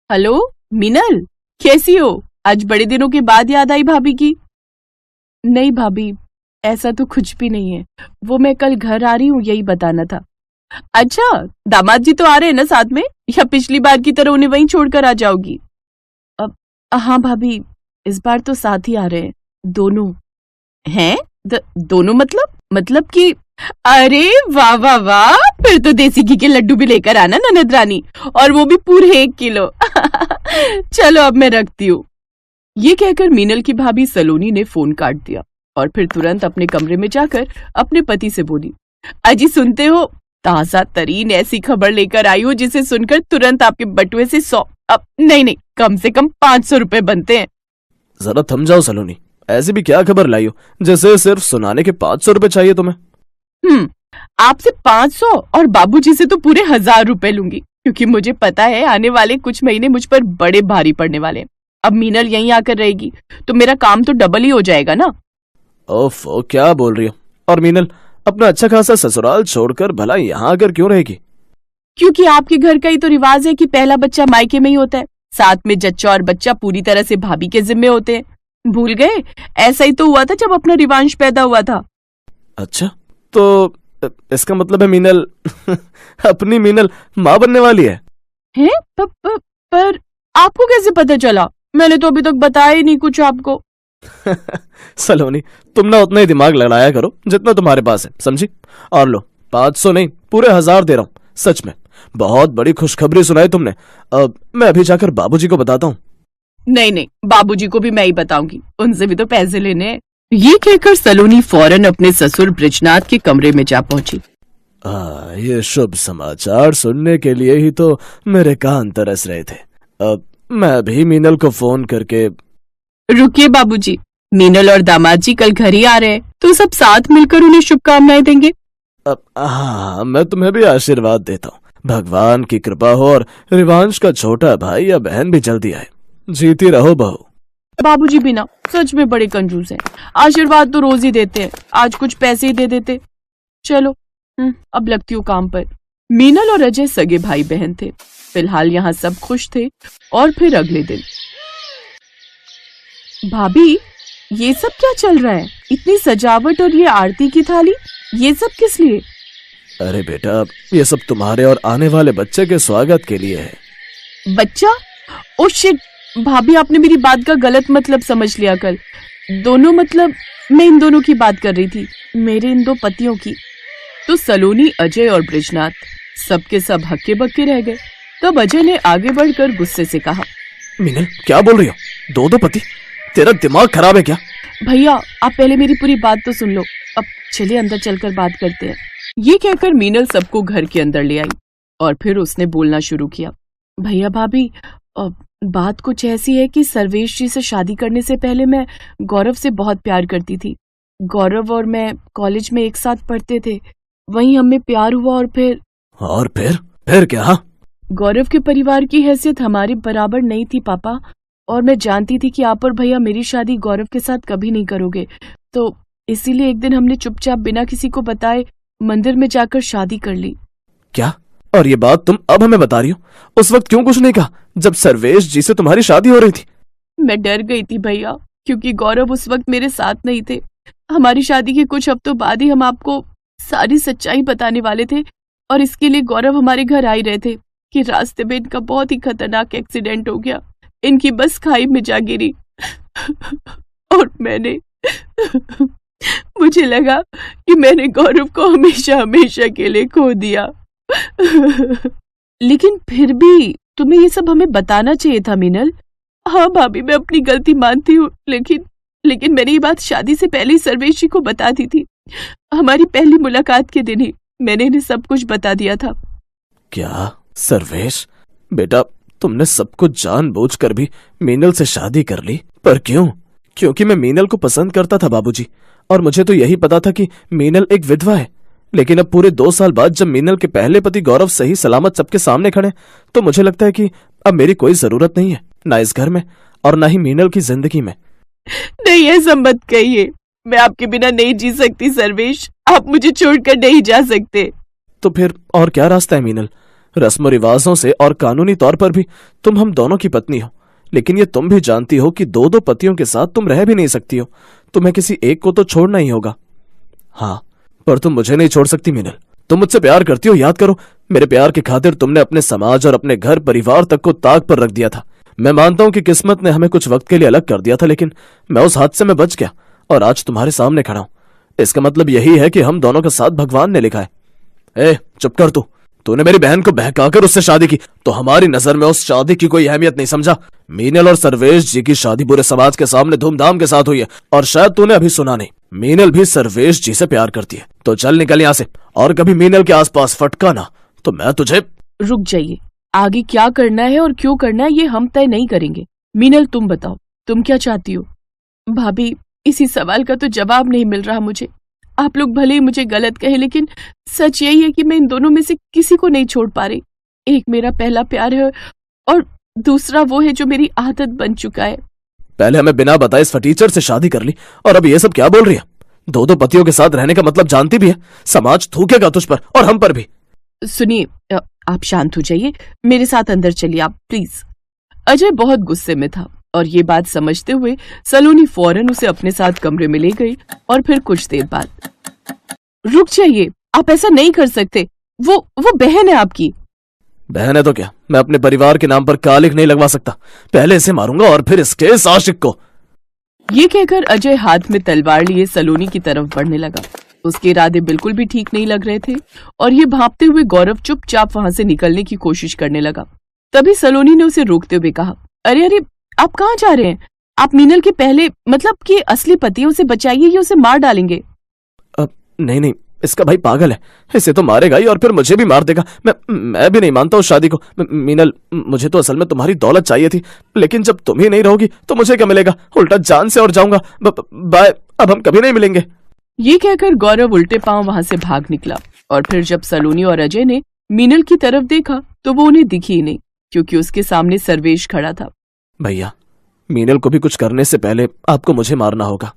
Hello Meenal, कैसी हो? आज बड़े दिनों के बाद याद आई भाभी की। नहीं भाभी, ऐसा तो कुछ भी नहीं है। वो मैं कल घर आ रही हूँ, यही बताना था। अच्छा, दामाद जी तो आ रहे हैं ना साथ में, या पिछली बार की तरह उन्हें वहीं छोड़कर आ जाओगी? अब हाँ भाभी, इस बार तो साथ ही आ रहे हैं दोनों। हैं? दोनों मतलब कि अरे वाह वाह वाह, फिर तो देसी घी के लड्डू भी लेकर आना ननद रानी, और वो भी पूरे 1 किलो। चलो अब मैं रखती हूँ। ये कहकर मीनल की भाभी सलोनी ने फोन काट दिया और फिर तुरंत अपने कमरे में जाकर अपने पति से बोली, अजी सुनते हो, ताजा तरीन ऐसी खबर लेकर आई हूँ जिसे सुनकर तुरंत आपके बटुए से 100 अब नहीं, कम से कम 500 रुपए बनते हैं। जरा थम जाओ सलोनी, ऐसी भी क्या खबर लाई हो जैसे सिर्फ सुनाने के 500 रुपए चाहिए तुम्हें? आपसे 500 और बाबूजी से तो पूरे 1000 रुपए लूंगी, क्योंकि मुझे पता है आने वाले कुछ महीने मुझ पर बड़े भारी पड़ने वाले हैं। अब मीनल यहीं आकर रहेगी तो मेरा काम तो डबल ही हो जाएगा ना। ओफो, क्या बोल रही हो? और मीनल अपना अच्छा खासा ससुराल छोड़कर भला यहाँ आकर क्यों रहेगी? क्योंकि आपके घर का ही तो रिवाज है कि पहला बच्चा मायके में ही होता है, साथ में जच्चा और बच्चा पूरी तरह से भाभी के जिम्मे होते हैं। भूल गए? ऐसा ही तो हुआ था जब अपना रिवांश पैदा हुआ था। अच्छा, तो इसका मतलब है मीनल अपनी मीनल माँ बनने वाली है? हैं? पर आपको कैसे पता चला? मैंने तो अभी तक बताया ही नहीं कुछ आपको। सलोनी, तुम ना उतना ही दिमाग लगाया करो जितना तुम्हारे पास है, समझी? और लो, 500 नहीं, पूरे 1000 दे रहा हूँ। सच में बहुत बड़ी खुशखबरी सुनाई तुमने। अब मैं अभी जाकर बाबूजी को बताता हूँ। नहीं, बाबूजी को भी मैं ही बताऊंगी, उनसे भी तो पैसे लेने हैं। ये कहकर सलोनी फौरन अपने ससुर बृजनाथ के कमरे में जा पहुंची। ये शुभ समाचार सुनने के लिए ही तो मेरे कान तरस रहे थे। अब मैं अभी मीनल को फोन करके। रुकिए बाबूजी, मीनल और दामाद जी कल घर ही आ रहे हैं, तो सब साथ मिलकर उन्हें शुभकामनाएं देंगे। अब हाँ, मैं तुम्हें भी आशीर्वाद देता हूँ। भगवान की कृपा हो और रिवांश का छोटा भाई या बहन भी जल्दी आए। जीती रहो बहू। बाबूजी भी ना सच में बड़े कंजूस हैं, आशीर्वाद तो रोज ही देते हैं, आज कुछ पैसे ही दे देते। चलो अब लगती हूँ काम पर। मीनल और अजय सगे भाई बहन थे। फिलहाल यहाँ सब खुश थे। और फिर अगले दिन, भाभी ये सब क्या चल रहा है? इतनी सजावट और ये आरती की थाली, ये सब किस लिए? अरे बेटा, ये सब तुम्हारे और आने वाले बच्चे के स्वागत के लिए है। बच्चा? ओ शिट, भाभी आपने मेरी बात का गलत मतलब समझ लिया। कल दोनों मतलब मैं इन दोनों की बात कर रही थी, मेरे इन दो पतियों की। तो सलोनी, अजय और बृजनाथ सबके सब हक्के बक्के रह गए। तब अजय ने आगे बढ़कर गुस्से से कहा, मीनल क्या बोल रही हो? दो पति? तेरा दिमाग खराब है क्या? भैया आप पहले मेरी पूरी बात तो सुन लो, अब चलिए अंदर चलकर बात करते हैं। ये कहकर मीनल सबको घर के अंदर ले आई और फिर उसने बोलना शुरू किया, भैया भाभी बात कुछ ऐसी है कि सर्वेश जी से शादी करने से पहले मैं गौरव से बहुत प्यार करती थी। गौरव और मैं कॉलेज में एक साथ पढ़ते थे, वहीं हमें प्यार हुआ और फिर क्या? गौरव के परिवार की हैसियत हमारे बराबर नहीं थी पापा, और मैं जानती थी कि आप और भैया मेरी शादी गौरव के साथ कभी नहीं करोगे, तो इसीलिए एक दिन हमने चुपचाप बिना किसी को बताए मंदिर में जाकर शादी कर ली। क्या? और ये बात तुम अब हमें बता रही हो? उस वक्त क्यों कुछ नहीं कहा जब सर्वेश जी से तुम्हारी शादी हो रही थी? मैं डर गई थी भैया, क्योंकि गौरव उस वक्त मेरे साथ नहीं थे। हमारी शादी के कुछ हफ्तों बाद ही हम आपको सारी सच्चाई बताने वाले थे, और इसके लिए गौरव हमारे घर आ ही रहे थे कि रास्ते में इनका बहुत ही खतरनाक एक्सीडेंट हो गया। इनकी बस खाई में जा गिरी और मुझे लगा कि मैंने गौरव को हमेशा के लिए खो दिया। लेकिन फिर भी तुम्हें ये सब हमें बताना चाहिए था मीनल। हाँ भाभी, मैं अपनी गलती मानती हूँ, लेकिन मैंने ये बात शादी से पहले ही सर्वेश जी को बता दी थी। हमारी पहली मुलाकात के दिन ही मैंने इन्हें सब कुछ बता दिया था। क्या? सर्वेश? बेटा, तुमने सब कुछ जानबूझकर भी मीनल से शादी कर ली, पर क्यों? क्योंकि मैं मीनल को पसंद करता था बाबूजी, और मुझे तो यही पता था कि मीनल एक विधवा है। लेकिन अब पूरे 2 साल बाद जब मीनल के पहले पति गौरव सही सलामत सबके सामने खड़े, तो मुझे लगता है कि अब मेरी कोई जरूरत नहीं है, ना इस घर में और ना ही मीनल की जिंदगी में। नहीं, ऐसा मत कहिए, मैं आपके बिना नहीं जी सकती सर्वेश, आप मुझे छोड़कर नहीं जा सकते। तो फिर और क्या रास्ता है मीनल? रस्म रिवाजों से और कानूनी तौर पर भी तुम हम दोनों की पत्नी हो, लेकिन ये तुम भी जानती हो कि दो दो पतियों के साथ तुम रह भी नहीं सकती हो। तुम्हें किसी एक को तो छोड़ना ही होगा। हाँ, पर तुम मुझे नहीं छोड़ सकती मीनल। तुम मुझसे प्यार करती हो, याद करो। मेरे प्यार की खातिर तुमने अपने समाज और अपने घर परिवार तक को ताक पर रख दिया था। मैं मानता हूं कि किस्मत ने हमें कुछ वक्त के लिए अलग कर दिया था, लेकिन मैं उस हादसे में बच गया और आज तुम्हारे सामने खड़ा हूं। इसका मतलब यही है कि हम दोनों का साथ भगवान ने लिखा है। ए, चुप कर तू। तूने मेरी बहन को बहकाकर उससे शादी की, तो हमारी नजर में उस शादी की कोई अहमियत नहीं समझा। मीनल और सर्वेश जी की शादी पूरे समाज के सामने धूमधाम के साथ हुई है, और शायद तूने अभी सुना नहीं, मीनल भी सर्वेश जी से प्यार करती है। तो चल निकल यहाँ से, और कभी मीनल के आसपास फटका ना तो मैं तुझे। रुक जाइए, आगे क्या करना है और क्यों करना है ये हम तय नहीं करेंगे। मीनल, तुम बताओ, तुम क्या चाहती हो? भाभी, इसी सवाल का तो जवाब नहीं मिल रहा मुझे। आप लोग भले ही मुझे गलत कहे, लेकिन सच यही है कि मैं इन दोनों में से किसी को नहीं छोड़ पा रही। एक मेरा पहला प्यार है और दूसरा वो है जो मेरी आदत बन चुका है। पहले हमें बिना बताए इस फटीचर से शादी कर ली, और अब ये सब क्या बोल रही है? दो दो पतियों के साथ रहने का मतलब जानती भी है। समाज थूकेगा तुझ पर और हम पर भी। सुनिए, आप शांत हो जाइए, मेरे साथ अंदर चलिए आप प्लीज। अजय बहुत गुस्से में था और ये बात समझते हुए सलोनी फौरन उसे अपने साथ कमरे में ले गई। और फिर कुछ देर बाद, रुक जाइए, आप ऐसा नहीं कर सकते। वो बहन है आपकी। बहन है तो क्या? मैं अपने परिवार के नाम पर कालिक नहीं लगवा सकता। पहले इसे मारूंगा और फिर इसके इस आशिक को। ये कहकर अजय हाथ में तलवार लिए सलोनी की तरफ बढ़ने लगा। उसके इरादे बिल्कुल भी ठीक नहीं लग रहे थे और ये भागते हुए गौरव चुपचाप वहां से निकलने की कोशिश करने लगा। तभी सलोनी ने उसे रोकते हुए कहा, अरे अरे, आप कहाँ जा रहे हैं? आप मीनल के पहले, मतलब कि असली पति, उसे बचाइए, ये उसे मार डालेंगे। नहीं नहीं, इसका भाई पागल है, इसे तो मारेगा ही और फिर मुझे भी मार देगा। मैं भी नहीं मानता उस शादी को। मीनल, मुझे तो असल में तुम्हारी दौलत चाहिए थी, लेकिन जब तुम ही नहीं रहोगी तो मुझे क्या मिलेगा? उल्टा जान से और जाऊंगा। बाय, अब हम कभी नहीं मिलेंगे। ये कहकर गौरव उल्टे पांव वहां से भाग निकला। और फिर जब सलोनी और अजय ने मीनल की तरफ देखा तो वो उन्हें दिखी ही नहीं, क्योंकि उसके सामने सर्वेश खड़ा था। भैया, मीनल को भी कुछ करने से पहले आपको मुझे मारना होगा।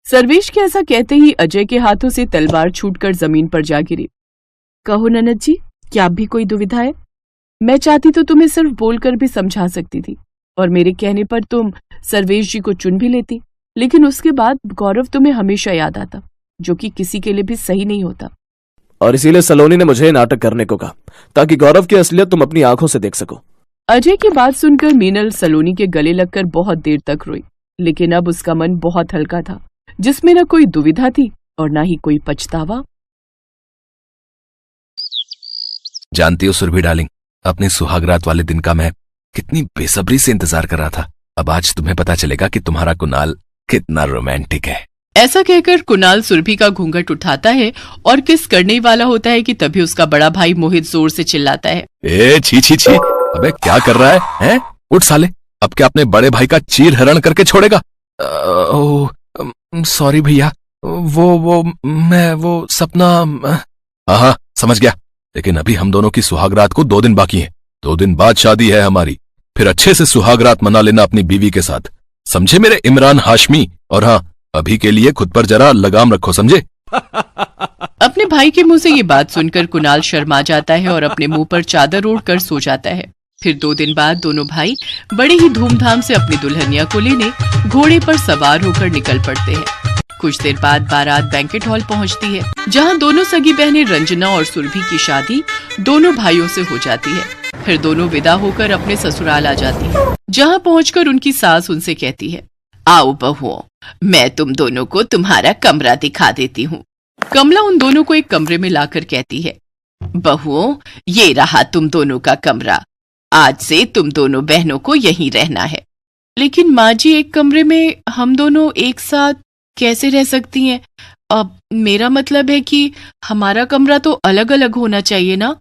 सर्वेश के ऐसा कहते ही अजय के हाथों से तलवार छूटकर जमीन पर जा गिरी। कहो ननद जी, क्या अब भी कोई दुविधा है? मैं चाहती तो तुम्हें सिर्फ बोलकर भी समझा सकती थी और मेरे कहने पर तुम सर्वेश जी को चुन भी लेती, लेकिन उसके बाद गौरव तुम्हें हमेशा याद आता, जो कि किसी के लिए भी सही नहीं होता। और इसीलिए सलोनी ने मुझे नाटक करने को कहा, ताकि गौरव की असलियत तुम अपनी आंखों से देख सको। अजय की बात सुनकर मीनल सलोनी के गले लगकर बहुत देर तक रोई, लेकिन अब उसका मन बहुत हल्का था, जिसमें न कोई दुविधा थी और न ही कोई पछतावा। जानती हो सुरभि डार्लिंग, अपने सुहागरात वाले दिन का मैं कितनी बेसब्री से इंतजार कर रहा था। अब आज तुम्हें पता चलेगा कि तुम्हारा कुणाल कितना रोमांटिक है। ऐसा कहकर कुणाल सुरभि का घूंघट उठाता है और किस करने ही वाला होता है कि तभी उसका बड़ा भाई मोहित जोर से चिल्लाता है, ए छी छी छी, अबे क्या कर रहा है? हैं? उठ साले, अब क्या अपने बड़े भाई का चीर हरण करके छोड़ेगा? सॉरी भैया, वो सपना। हाँ, समझ गया, लेकिन अभी हम दोनों की सुहागरात को 2 दिन बाकी है। 2 दिन बाद शादी है हमारी, फिर अच्छे से सुहागरात मना लेना अपनी बीवी के साथ, समझे मेरे इमरान हाशमी? और हाँ, अभी के लिए खुद पर जरा लगाम रखो, समझे? अपने भाई के मुंह से ये बात सुनकर कुणाल शर्मा जाता है और अपने मुंह पर चादर ओढ़कर सो जाता है। फिर 2 दिन बाद दोनों भाई बड़े ही धूमधाम से अपनी दुल्हनिया को लेने घोड़े पर सवार होकर निकल पड़ते हैं। कुछ देर बाद बारात बैंकेट हॉल पहुंचती है, जहां दोनों सगी बहनें रंजना और सुरभि की शादी दोनों भाइयों से हो जाती है। फिर दोनों विदा होकर अपने ससुराल आ जाती है, जहां पहुंचकर उनकी सास उनसे कहती है, आओ बहुओं, मैं तुम दोनों को तुम्हारा कमरा दिखा देती हूँ। कमला उन दोनों को एक कमरे में लाकर कहती है, बहुओं, ये रहा तुम दोनों का कमरा, आज से तुम दोनों बहनों को यहीं रहना है। लेकिन माँ जी, एक कमरे में हम दोनों एक साथ कैसे रह सकती हैं? अब मेरा मतलब है कि हमारा कमरा तो अलग अलग होना चाहिए ना।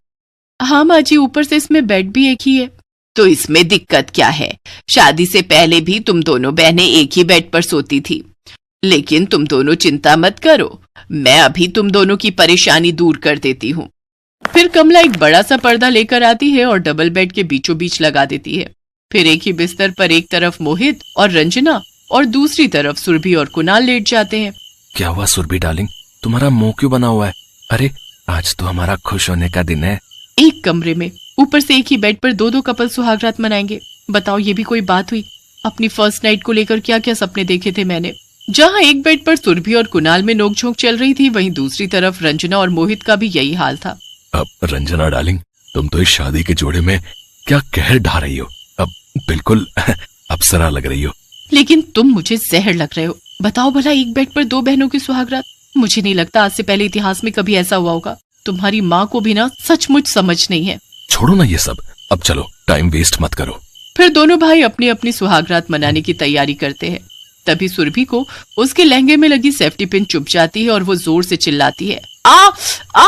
हाँ माँ जी, ऊपर से इसमें बेड भी एक ही है। तो इसमें दिक्कत क्या है? शादी से पहले भी तुम दोनों बहनें एक ही बेड पर सोती थी। लेकिन तुम दोनों चिंता मत करो, मैं अभी तुम दोनों की परेशानी दूर कर देती हूँ। फिर कमला एक बड़ा सा पर्दा लेकर आती है और डबल बेड के बीचों बीच लगा देती है। फिर एक ही बिस्तर पर एक तरफ मोहित और रंजना और दूसरी तरफ सुरभि और कुणाल लेट जाते हैं। क्या हुआ सुरभि डार्लिंग, तुम्हारा मुंह क्यों बना हुआ है? अरे आज तो हमारा खुश होने का दिन है, एक कमरे में, ऊपर से एक ही बेड पर दो दो कपल सुहागरात मनाएंगे। बताओ ये भी कोई बात हुई? अपनी फर्स्ट नाइट को लेकर क्या क्या सपने देखे थे मैंने। जहाँ एक बेड पर सुरभि और कुणाल में नोकझोंक चल रही थी, वहीं दूसरी तरफ रंजना और मोहित का भी यही हाल था। अब रंजना डार्लिंग, तुम तो इस शादी के जोड़े में क्या कहर ढा रही हो। अब बिल्कुल अप्सरा लग रही हो। लेकिन तुम मुझे जहर लग रहे हो। बताओ भला, एक बेड पर दो बहनों की सुहागरात? मुझे नहीं लगता आज से पहले इतिहास में कभी ऐसा हुआ होगा। तुम्हारी माँ को भी ना सचमुच समझ नहीं है। छोड़ो ना ये सब, अब चलो, टाइम वेस्ट मत करो। फिर दोनों भाई अपनी अपनी सुहागरात मनाने की तैयारी करते हैं। तभी सुरभि को उसके लहंगे में लगी सेफ्टी पिन चुभ जाती है और वो जोर से चिल्लाती है, आ आ।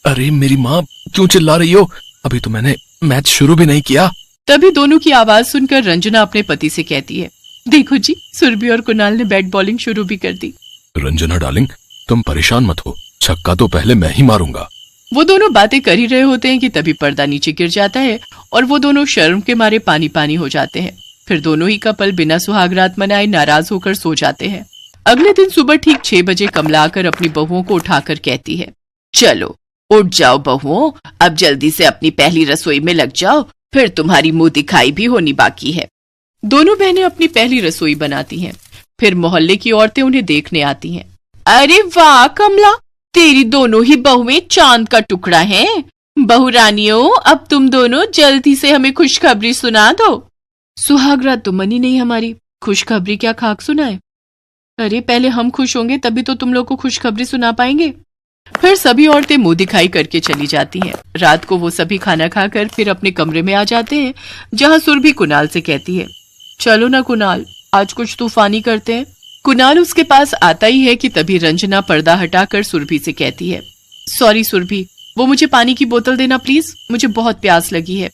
अरे मेरी माँ, क्यों चिल्ला रही हो? अभी तो मैंने मैच शुरू भी नहीं किया। तभी दोनों की आवाज सुनकर रंजना अपने पति से कहती है, देखो जी, सुरभि और कुणाल ने बैट बॉलिंग शुरू भी कर दी। रंजना डार्लिंग, तुम परेशान मत हो, छक्का तो पहले मैं ही मारूंगा। वो दोनों बातें कर ही रहे होते हैं कि तभी पर्दा नीचे गिर जाता है और वो दोनों शर्म के मारे पानी पानी हो जाते हैं। फिर दोनों ही कपल बिना सुहागरात मनाए नाराज होकर सो जाते हैं। अगले दिन सुबह ठीक 6 बजे कमला आकर अपनी बहुओं को उठाकर कहती है, चलो उठ जाओ बहुओं, अब जल्दी से अपनी पहली रसोई में लग जाओ, फिर तुम्हारी मुंह दिखाई भी होनी बाकी है। दोनों बहनें अपनी पहली रसोई बनाती हैं। फिर मोहल्ले की औरतें उन्हें देखने आती हैं। अरे वाह कमला, तेरी दोनों ही बहुएं चांद का टुकड़ा हैं। बहू रानियों, अब तुम दोनों जल्दी से हमें खुशखबरी सुना दो। सुहागरात तो मनी नहीं हमारी, खुशखबरी क्या खाक सुनाए? अरे पहले हम खुश होंगे तभी तो तुम लोग को खुशखबरी सुना पाएंगे। फिर सभी औरतें मुंह दिखाई करके चली जाती हैं। रात को वो सभी खाना खाकर फिर अपने कमरे में आ जाते हैं, जहां सुरभि कुणाल से कहती है, चलो ना कुणाल, आज कुछ तूफानी करते हैं। कुणाल उसके पास आता ही है कि तभी रंजना पर्दा हटाकर सुरभि से कहती है, सॉरी सुरभि, वो मुझे पानी की बोतल देना प्लीज, मुझे बहुत प्यास लगी है।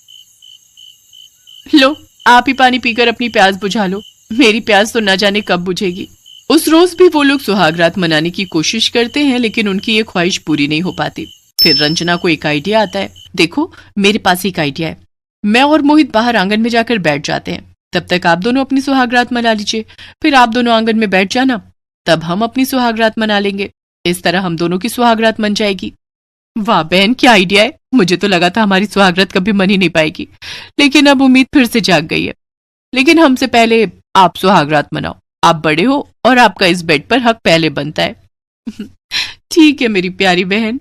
लो, आप ही पानी पीकर अपनी प्यास बुझा लो, मेरी प्यास तो न जाने कब बुझेगी। उस रोज भी वो लोग सुहागरात मनाने की कोशिश करते हैं, लेकिन उनकी ये ख्वाहिश पूरी नहीं हो पाती। फिर रंजना को एक आइडिया आता है। देखो, मेरे पास एक आइडिया है। मैं और मोहित बाहर आंगन में जाकर बैठ जाते हैं, तब तक आप दोनों अपनी सुहागरात मना लीजिए, फिर आप दोनों आंगन में बैठ जाना, तब हम अपनी सुहागरात मना लेंगे। इस तरह हम दोनों की सुहागरात मन जाएगी। वाह बहन, क्या आइडिया है। मुझे तो लगा था हमारी सुहागरात कभी मन ही नहीं पाएगी, लेकिन अब उम्मीद फिर से जाग गई है। लेकिन हमसे पहले आप सुहागरात मनाओ, आप बड़े हो और आपका इस बेड पर हक पहले बनता है। ठीक है मेरी प्यारी बहन।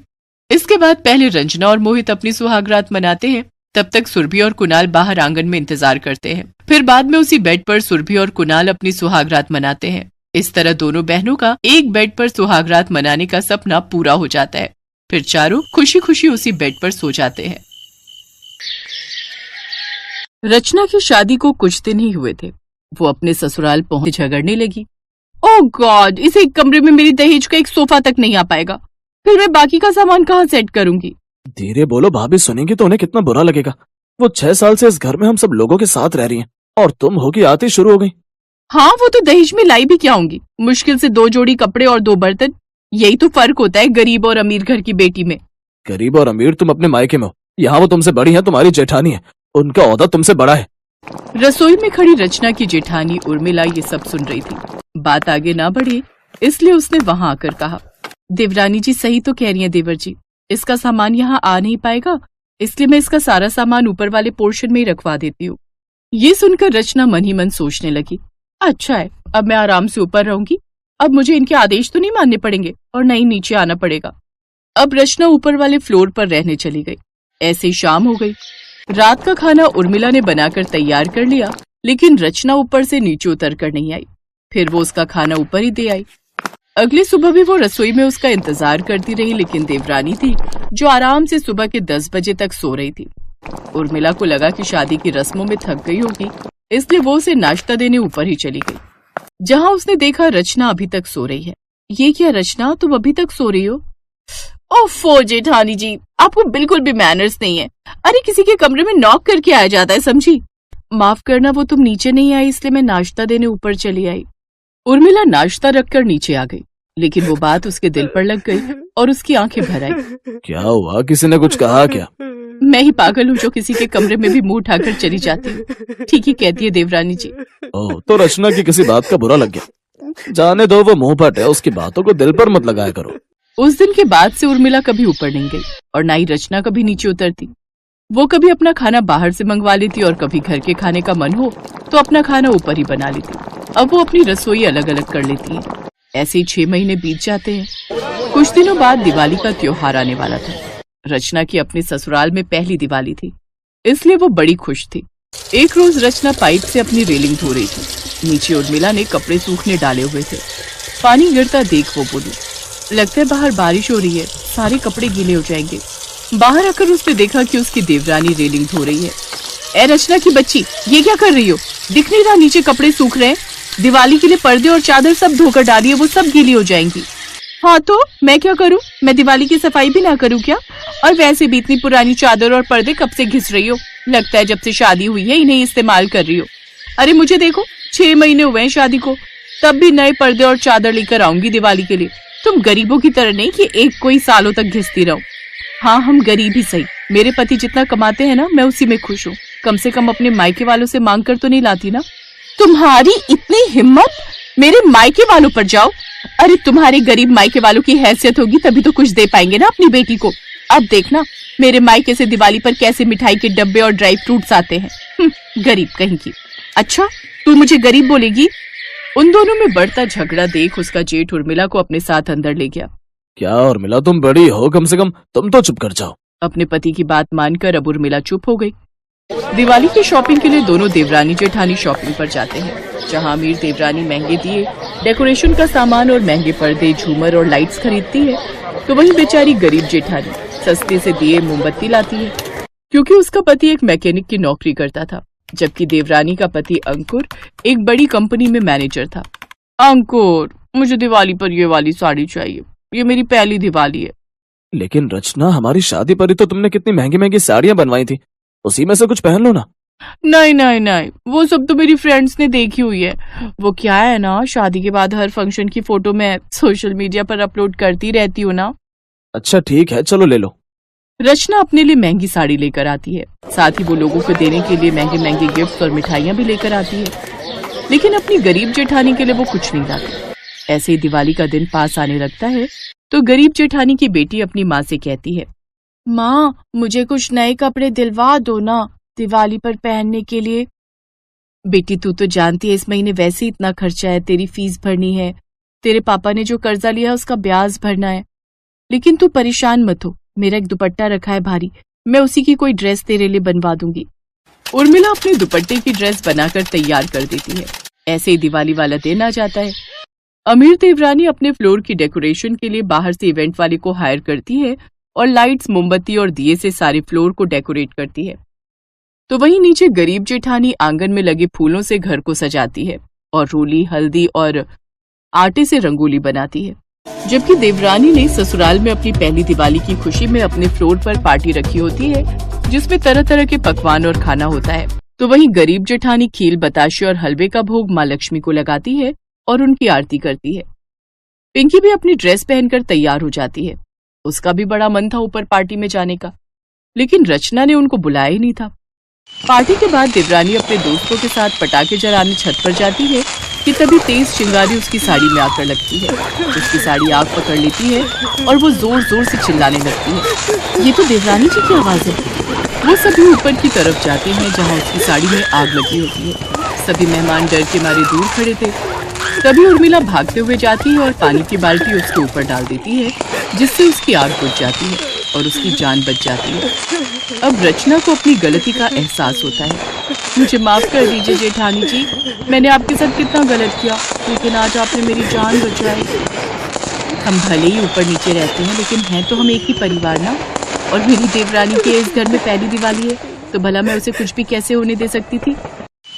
इसके बाद पहले रंजना और मोहित अपनी सुहागरात मनाते हैं, तब तक सुरभि और कुणाल बाहर आंगन में इंतजार करते हैं। फिर बाद में उसी बेड पर सुरभि और कुणाल अपनी सुहागरात मनाते हैं। इस तरह दोनों बहनों का एक बेड पर सुहागरात मनाने का सपना पूरा हो जाता है। फिर चारों खुशी खुशी उसी बेड पर सो जाते हैं। रचना की शादी को कुछ दिन ही हुए थे। वो अपने ससुराल पहुंच झगड़ने लगी। ओह गॉड, इस एक कमरे में मेरी दहेज का एक सोफा तक नहीं आ पाएगा, फिर मैं बाकी का सामान कहाँ सेट करूंगी? धीरे बोलो, भाभी सुनेंगी तो उन्हें कितना बुरा लगेगा। वो 6 साल से इस घर में हम सब लोगों के साथ रह रही हैं और तुम होगी आती शुरू हो गई। हाँ, वो तो दहेज में लाई भी क्या होंगी, मुश्किल से 2 जोड़ी कपड़े और 2 बर्तन। यही तो फर्क होता है गरीब और अमीर घर की बेटी में। गरीब और अमीर तुम अपने मायके में हो, यहाँ वो तुमसे बड़ी है, तुम्हारी जेठानी है, उनका ओहदा तुमसे बड़ा है। रसोई में खड़ी रचना की जेठानी उर्मिला ये सब सुन रही थी। बात आगे ना बढ़ी, इसलिए उसने वहां आकर कहा, देवरानी जी सही तो कह रही हैं देवर जी, इसका सामान यहाँ आ नहीं पाएगा, इसलिए मैं इसका सारा सामान ऊपर वाले पोर्शन में ही रखवा देती हूँ। ये सुनकर रचना मन ही मन सोचने लगी, अच्छा है, अब मैं आराम से ऊपर रहूंगी, अब मुझे इनके आदेश तो नहीं मानने पड़ेंगे और न ही नीचे आना पड़ेगा। अब रचना ऊपर वाले फ्लोर पर रहने चली गई। ऐसे ही शाम हो गई। रात का खाना उर्मिला ने बनाकर तैयार कर लिया, लेकिन रचना ऊपर से नीचे उतर कर नहीं आई। फिर वो उसका खाना ऊपर ही दे आई। अगली सुबह भी वो रसोई में उसका इंतजार करती रही, लेकिन देवरानी थी जो आराम से सुबह के 10 बजे तक सो रही थी। उर्मिला को लगा कि शादी की रस्मों में थक गई होगी, इसलिए वो उसे नाश्ता देने ऊपर ही चली गई, जहाँ उसने देखा रचना अभी तक सो रही है। ये क्या रचना, तुम अभी तक सो रही हो? ओफो जेठानी जी, आपको बिल्कुल भी मैनर्स नहीं है। अरे किसी के कमरे में नॉक करके आया जाता है, समझी? माफ करना, वो तुम नीचे नहीं आई इसलिए मैं नाश्ता देने ऊपर चली आई। उर्मिला नाश्ता रखकर नीचे आ गई, लेकिन वो बात उसके दिल पर लग गई और उसकी आंखें भर आई। क्या हुआ, किसी ने कुछ कहा क्या? मैं ही पागल हूँ जो किसी के कमरे में भी मुंह उठाकर चली जाती हूँ। ठीक ही कहती है देवरानी जी। ओह, तो रचना की किसी बात का बुरा लग गया। जाने दो, वो मुंह फट है, उसकी बातों को दिल पर मत लगाया करो। उस दिन के बाद से उर्मिला कभी ऊपर नहीं गई और ना ही रचना कभी नीचे उतरती। वो कभी अपना खाना बाहर से मंगवा लेती और कभी घर के खाने का मन हो तो अपना खाना ऊपर ही बना लेती। अब वो अपनी रसोई अलग अलग कर लेती है। ऐसे ही 6 महीने बीत जाते हैं। कुछ दिनों बाद दिवाली का त्योहार आने वाला था। रचना की अपने ससुराल में पहली दिवाली थी, इसलिए वो बड़ी खुश थी। एक रोज रचना पाइप से अपनी रेलिंग धो रही थी। नीचे उर्मिला ने कपड़े सूखने डाले हुए थे। पानी गिरता देख वो बोली, लगता है बाहर बारिश हो रही है, सारे कपड़े गीले हो जाएंगे। बाहर आकर उसने देखा कि उसकी देवरानी रेलिंग धो रही है। ए रचना की बच्ची, ये क्या कर रही हो? दिख नहीं रहा नीचे कपड़े सूख रहे हैं? दिवाली के लिए पर्दे और चादर सब धोकर डालिए, वो सब गीली हो जाएंगी। हाँ तो मैं क्या करूँ? मैं दिवाली की सफाई भी ना करूँ क्या? और वैसे भी इतनी पुरानी चादर और पर्दे कब से घिस रही हो? लगता है जब से शादी हुई है इन्हें इस्तेमाल कर रही हो। अरे मुझे देखो, 6 महीने हुए हैं शादी को, तब भी नए पर्दे और चादर लेकर आऊंगी दिवाली के लिए। तुम गरीबों की तरह नहीं कि एक कोई सालों तक घिसती रहो। हाँ हम गरीब ही सही, मेरे पति जितना कमाते हैं ना, मैं उसी में खुश हूँ। कम से कम अपने मायके वालों से मांग कर तो नहीं लाती ना। तुम्हारी इतनी हिम्मत, मेरे मायके वालों पर जाओ? अरे तुम्हारे गरीब मायके वालों की हैसियत होगी तभी तो कुछ दे पाएंगे ना अपनी बेटी को। अब देखना मेरे मायके से दिवाली पर कैसे मिठाई के डब्बे और ड्राई फ्रूट्स आते हैं। गरीब कहीं की। अच्छा तू मुझे गरीब बोलेगी? उन दोनों में बढ़ता झगड़ा देख उसका जेठ उर्मिला को अपने साथ अंदर ले गया। क्या उर्मिला, तुम बड़ी हो, कम से कम तुम तो चुप कर जाओ। अपने पति की बात मानकर अब उर्मिला चुप हो गई। दिवाली की शॉपिंग के लिए दोनों देवरानी जेठानी शॉपिंग पर जाते हैं। जहां अमीर देवरानी महंगे दिए, डेकोरेशन का सामान और महंगे पर्दे, झूमर और लाइट्स खरीदती है, तो वहीं बेचारी गरीब जेठानी सस्ते से दिए मोमबत्ती लाती है, क्योंकि उसका पति एक मैकेनिक की नौकरी करता था, जबकि देवरानी का पति अंकुर एक बड़ी कंपनी में मैनेजर था। अंकुर, मुझे दिवाली पर ये वाली साड़ी चाहिए, ये मेरी पहली दिवाली है। लेकिन रचना, हमारी शादी पर ही तो तुमने कितनी महंगी महंगी साड़ियां बनवाई थी, उसी में से कुछ पहन लो ना। नहीं नहीं नहीं, वो सब तो मेरी फ्रेंड्स ने देखी हुई है। वो क्या है ना, शादी के बाद हर फंक्शन की फोटो मैं सोशल मीडिया पर अपलोड करती रहती हूँ ना। अच्छा ठीक है, चलो ले लो। रचना अपने लिए महंगी साड़ी लेकर आती है, साथ ही वो लोगों को देने के लिए महंगे महंगे गिफ्ट और मिठाइयाँ भी लेकर आती है। लेकिन अपनी गरीब जेठानी के लिए वो कुछ नहीं लाती। ऐसे ही दिवाली का दिन पास आने लगता है तो गरीब जेठानी की बेटी अपनी माँ से कहती है, माँ मुझे कुछ नए कपड़े दिलवा दो ना दिवाली पर पहनने के लिए। बेटी तू तो जानती है इस महीने वैसे ही इतना खर्चा है, तेरी फीस भरनी है, तेरे पापा ने जो कर्जा लिया है उसका ब्याज भरना है। लेकिन तू परेशान मत हो, मेरा एक दुपट्टा रखा है भारी, मैं उसी की कोई ड्रेस तेरे लिए बनवा दूंगी। उर्मिला अपने दुपट्टे की ड्रेस बनाकर तैयार कर देती है। ऐसे ही दिवाली वाला दिन आ जाता है। अमीर देवरानी अपने फ्लोर की डेकोरेशन के लिए बाहर से इवेंट वाले को हायर करती है और लाइट्स, मोमबत्ती और दिए से सारे फ्लोर को डेकोरेट करती है। तो वहीं नीचे गरीब जेठानी आंगन में लगे फूलों से घर को सजाती है और रोली, हल्दी और आटे से रंगोली बनाती है। जबकि देवरानी ने ससुराल में अपनी पहली दिवाली की खुशी में अपने फ्लोर पर पार्टी रखी होती है, जिसमें तरह तरह के पकवान और खाना होता है। तो वहीं गरीब जेठानी खीर, बताशे और हलवे का भोग माँ लक्ष्मी को लगाती है और उनकी आरती करती है। पिंकी भी अपनी ड्रेस पहनकर तैयार हो जाती है। उसका भी बड़ा मन था ऊपर पार्टी में जाने का, लेकिन रचना ने उनको बुलाया ही नहीं था। पार्टी के बाद देवरानी अपने दोस्तों के साथ पटाखे जलाने छत पर जाती है कि तभी तेज चिंगारी उसकी साड़ी में आकर लगती है। उसकी साड़ी आग पकड़ लेती है और वो जोर जोर से चिल्लाने लगती है, ये तो देवरानी जी की आवाज है। वो सभी ऊपर की तरफ जाते हैं जहाँ उसकी साड़ी में आग लगी होती है। सभी मेहमान डर के मारे दूर खड़े थे। तभी उर्मिला भागते हुए जाती है और पानी की बाल्टी उसके ऊपर डाल देती है, जिससे उसकी आग बुझ जाती है और उसकी जान बच जाती है। अब रचना को अपनी गलती का एहसास होता है। मुझे माफ कर दीजिए जेठानी जी, मैंने आपके साथ कितना गलत किया, लेकिन आज आपने मेरी जान बचाई। हम भले ही ऊपर नीचे रहते हैं, लेकिन हैं तो हम एक ही परिवार ना। और मेरी देवरानी के इस घर में पहली दिवाली है, तो भला मैं उसे कुछ भी कैसे होने दे सकती थी।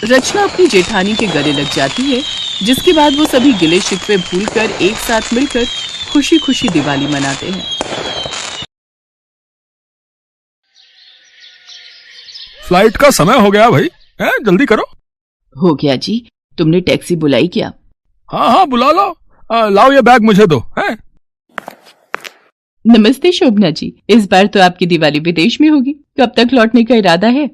रचना अपनी जेठानी के गले लग जाती है, जिसके बाद वो सभी गिले शिकवे भूलकर एक साथ मिलकर खुशी खुशी दिवाली मनाते हैं। फ्लाइट का समय हो गया भाई, जल्दी करो। हो गया जी, तुमने टैक्सी बुलाई क्या? हाँ हाँ बुला लो। लाओ ये बैग मुझे दो। है नमस्ते शोभना जी, इस बार तो आपकी दिवाली विदेश में होगी, कब तक लौटने का इरादा है?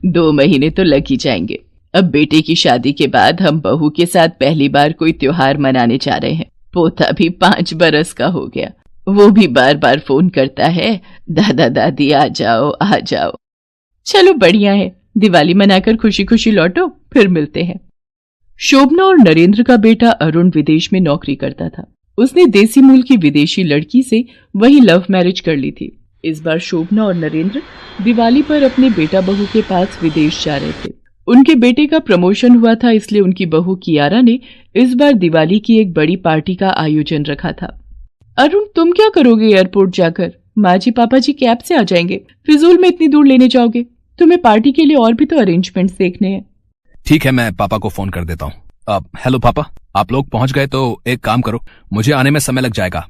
2 महीने तो लग ही जाएंगे। अब बेटे की शादी के बाद हम बहू के साथ पहली बार कोई त्योहार मनाने जा रहे हैं। पोता भी 5 बरस का हो गया, वो भी बार बार फोन करता है, दादा दादी आ जाओ आ जाओ। चलो बढ़िया है, दिवाली मनाकर खुशी खुशी लौटो, फिर मिलते हैं। शोभना और नरेंद्र का बेटा अरुण विदेश में नौकरी करता था। उसने देसी मूल की विदेशी लड़की से वही लव मैरिज कर ली थी। इस बार शोभना और नरेंद्र दिवाली पर अपने बेटा बहू के पास विदेश जा रहे थे। उनके बेटे का प्रमोशन हुआ था, इसलिए उनकी बहू कियारा ने इस बार दिवाली की एक बड़ी पार्टी का आयोजन रखा था। अरुण, तुम क्या करोगे एयरपोर्ट जाकर? माँ जी पापा जी कैब से आ जाएंगे, फिजूल में इतनी दूर लेने जाओगे? तुम्हें पार्टी के लिए और भी तो अरेंजमेंट्स देखने हैं। ठीक है, मैं पापा को फोन कर देता हूँ। हेलो पापा, आप लोग पहुंच गए तो एक काम करो, मुझे आने में समय लग जाएगा।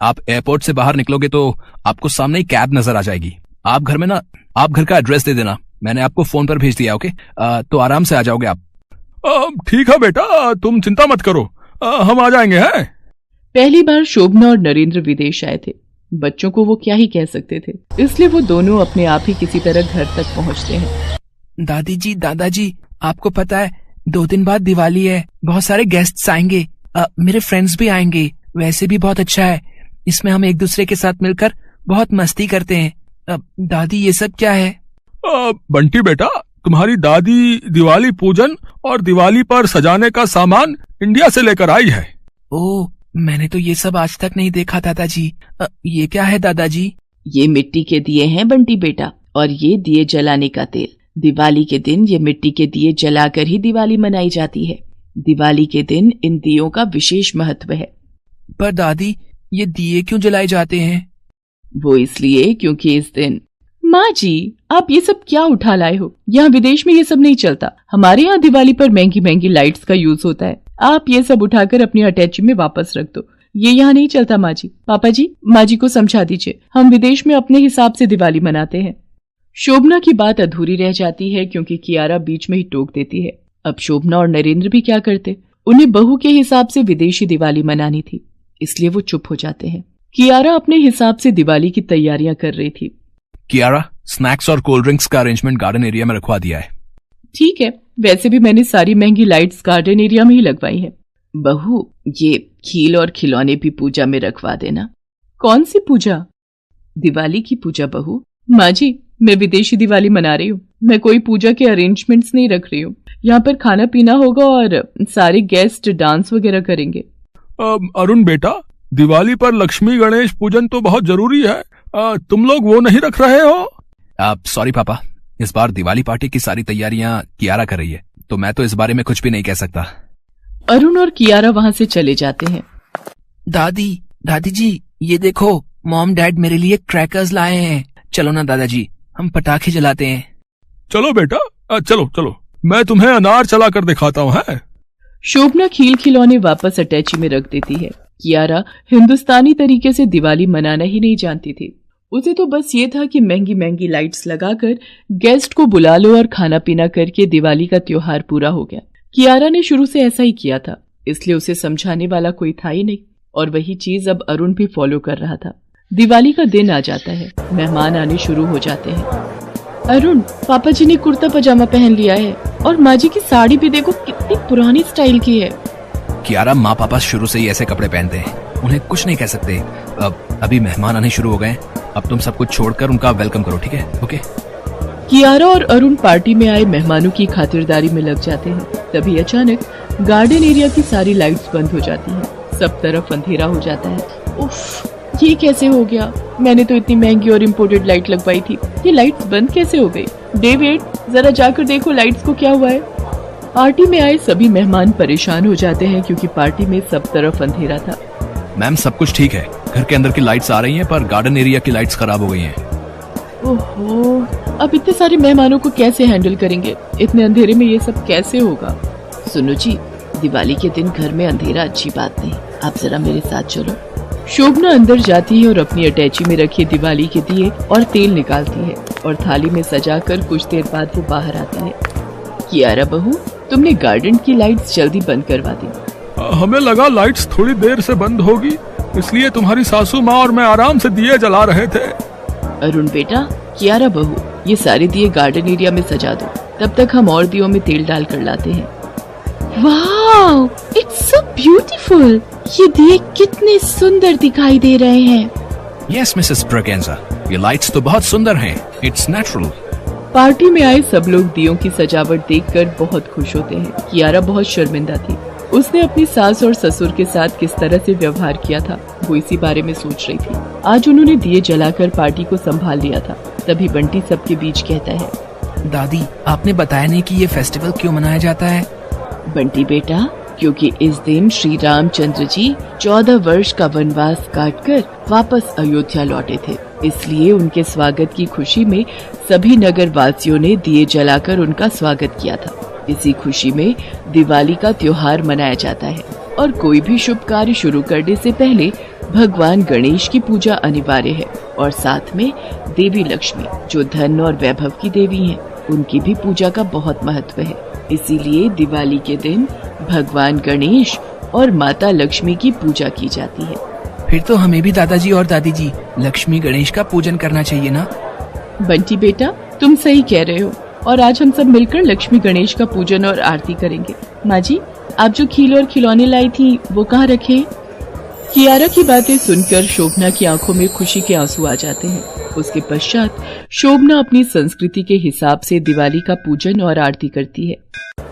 आप एयरपोर्ट से बाहर निकलोगे तो आपको सामने ही कैब नजर आ जाएगी। आप घर का एड्रेस दे देना, मैंने आपको फोन पर भेज दिया। ओके, तो आराम से आ जाओगे आप। ठीक है बेटा, तुम चिंता मत करो, हम आ जाएंगे। हैं पहली बार शोभना और नरेंद्र विदेश आए थे। बच्चों को वो क्या ही कह सकते थे, इसलिए वो दोनों अपने आप ही किसी तरह घर तक पहुंचते हैं। दादी जी, दादाजी, आपको पता है 2 दिन बाद दिवाली है, बहुत सारे गेस्ट्स आएंगे, मेरे फ्रेंड्स भी आएंगे। वैसे भी बहुत अच्छा है, इसमें हम एक दूसरे के साथ मिलकर बहुत मस्ती करते हैं। दादी, ये सब क्या है? बंटी बेटा, तुम्हारी दादी दिवाली पूजन और दिवाली पर सजाने का सामान इंडिया से लेकर आई है। ओह, मैंने तो ये सब आज तक नहीं देखा दादाजी। ये क्या है दादाजी? ये मिट्टी के दिए हैं बंटी बेटा, और ये दिए जलाने का तेल। दिवाली के दिन ये मिट्टी के दिए जलाकर ही दिवाली मनाई जाती है। दिवाली के दिन इन दियों का विशेष महत्व है। पर दादी, ये दिए क्यों जलाए जाते हैं? वो इसलिए क्योंकि इस दिन। माँ जी, आप ये सब क्या उठा लाए हो? यहाँ विदेश में ये सब नहीं चलता। हमारे यहाँ दिवाली पर महंगी महंगी लाइट्स का यूज होता है। आप ये सब उठाकर अपनी अटैची में वापस रख दो, ये यहाँ नहीं चलता। माँ जी, पापा जी, माँ जी को समझा दीजिए, हम विदेश में अपने हिसाब से दिवाली मनाते हैं। शोभना की बात अधूरी रह जाती है क्योंकि कियारा बीच में ही टोक देती है। अब शोभना और नरेंद्र भी क्या करते, उन्हें बहू के हिसाब से विदेशी दिवाली मनानी थी, इसलिए वो चुप हो जाते हैं। कियारा अपने हिसाब से दिवाली की तैयारियां कर रही थी। कियारा, स्नैक्स और कोल्ड ड्रिंक्स का अरेंजमेंट गार्डन एरिया में रखवा दिया है। ठीक है, वैसे भी मैंने सारी महंगी लाइट्स गार्डन एरिया में ही लगवाई है। बहू, ये खील और खिलौने भी पूजा में रखवा देना। कौन सी पूजा? दिवाली की पूजा बहू। माँ जी, मैं विदेशी दिवाली मना रही हूँ, मैं कोई पूजा के अरेंजमेंट्स नहीं रख रही हूँ। यहाँ पर खाना पीना होगा और सारे गेस्ट डांस वगैरह करेंगे। अरुण बेटा, दिवाली पर लक्ष्मी गणेश पूजन तो बहुत जरूरी है, तुम लोग वो नहीं रख रहे हो? सॉरी पापा, इस बार दिवाली पार्टी की सारी तैयारियां कियारा कर रही है, तो मैं तो इस बारे में कुछ भी नहीं कह सकता। अरुण और कियारा वहाँ से चले जाते हैं। दादी जी, ये देखो, मॉम डैड मेरे लिए क्रैकर्स लाए हैं। चलो ना दादाजी, हम पटाखे जलाते हैं। चलो बेटा, चलो, मैं तुम्हें अनार चला कर दिखाता हूँ। है शोभना खील खिलौने वापस अटैची में रख देती है। कियारा हिंदुस्तानी तरीके से दिवाली मनाना ही नहीं जानती थी। उसे तो बस ये था कि महंगी महंगी लाइट्स लगाकर गेस्ट को बुला लो और खाना पीना करके दिवाली का त्योहार पूरा हो गया। कियारा ने शुरू से ऐसा ही किया था, इसलिए उसे समझाने वाला कोई था ही नहीं, और वही चीज अब अरुण भी फॉलो कर रहा था। दिवाली का दिन आ जाता है, मेहमान आने शुरू हो जाते हैं। अरुण, पापा जी ने कुर्ता पजामा पहन लिया है, और माँ जी की साड़ी भी देखो कितनी पुरानी स्टाइल की है। कियारा, माँ पापा शुरू से ही ऐसे कपड़े पहनते हैं, उन्हें कुछ नहीं कह सकते। अभी मेहमान आने शुरू हो गए, अब तुम सब कुछ छोड़कर उनका वेलकम करो, ठीक है? ओके। कियारा और अरुण पार्टी में आए मेहमानों की खातिरदारी में लग जाते हैं। तभी अचानक गार्डन एरिया की सारी लाइट्स बंद हो जाती हैं, सब तरफ अंधेरा हो जाता है। उफ, ये कैसे हो गया? मैंने तो इतनी महंगी और इम्पोर्टेड लाइट लगवाई थी, ये लाइट्स बंद कैसे हो गई? डेविड, जरा जाकर देखो लाइट्स को क्या हुआ है। पार्टी में आए सभी मेहमान परेशान हो जाते हैं क्योंकि पार्टी में सब तरफ अंधेरा था। मैम, सब कुछ ठीक है, घर के अंदर की लाइट्स आ रही हैं, पर गार्डन एरिया की लाइट्स खराब हो गई हैं। ओहो, अब इतने सारे मेहमानों को कैसे हैंडल करेंगे? इतने अंधेरे में ये सब कैसे होगा? सुनो जी, दिवाली के दिन घर में अंधेरा अच्छी बात नहीं, आप जरा मेरे साथ चलो। शोभना अंदर जाती है और अपनी अटैची में रखे दिवाली के दिए और तेल निकालती है और थाली में सजाकर कुछ देर बाद वो बाहर आती है। कियारा बहू, तुमने गार्डन की लाइट्स जल्दी बंद करवा दी। हमें लगा लाइट्स थोड़ी देर से बंद होगी, इसलिए तुम्हारी सासू माँ और मैं आराम से दिए जला रहे थे। अरुण बेटा, कियारा बहू, ये सारे दिए गार्डन एरिया में सजा दो, तब तक हम और दियों में तेल डाल कर लाते हैं। वाओ, इट्स सो ब्यूटीफुल, ये दिए कितने सुंदर दिखाई दे रहे हैं। यस मिसेस ब्रगेंजा, ये लाइट्स तो बहुत सुंदर हैं। It's natural. पार्टी में आए सब लोग दियों की सजावट देखकर बहुत खुश होते हैं। कियारा बहुत शर्मिंदा थी। उसने अपनी सास और ससुर के साथ किस तरह से व्यवहार किया था, वो इसी बारे में सोच रही थी। आज उन्होंने दिए जलाकर पार्टी को संभाल लिया था। तभी बंटी सबके बीच कहता है, दादी, आपने बताया नहीं कि ये फेस्टिवल क्यों मनाया जाता है? बंटी बेटा, क्योंकि इस दिन श्री रामचंद्र जी 14 वर्ष का वनवास काटकर वापस अयोध्या लौटे थे। इसलिए उनके स्वागत की खुशी में सभी नगर वासियों ने दिए जलाकर उनका स्वागत किया था। इसी खुशी में दिवाली का त्योहार मनाया जाता है और कोई भी शुभ कार्य शुरू करने से पहले भगवान गणेश की पूजा अनिवार्य है और साथ में देवी लक्ष्मी, जो धन और वैभव की देवी हैं, उनकी भी पूजा का बहुत महत्व है। इसीलिए दिवाली के दिन भगवान गणेश और माता लक्ष्मी की पूजा की जाती है। फिर तो हमें भी दादाजी और दादी जी लक्ष्मी गणेश का पूजन करना चाहिए ना? बंटी बेटा, तुम सही कह रहे हो और आज हम सब मिलकर लक्ष्मी गणेश का पूजन और आरती करेंगे। माँ जी, आप जो खील और खिलौने लाई थी वो कहाँ रखे? कियारा की बातें सुनकर शोभना की आंखों में खुशी के आंसू आ जाते हैं। उसके पश्चात शोभना अपनी संस्कृति के हिसाब से दिवाली का पूजन और आरती करती है।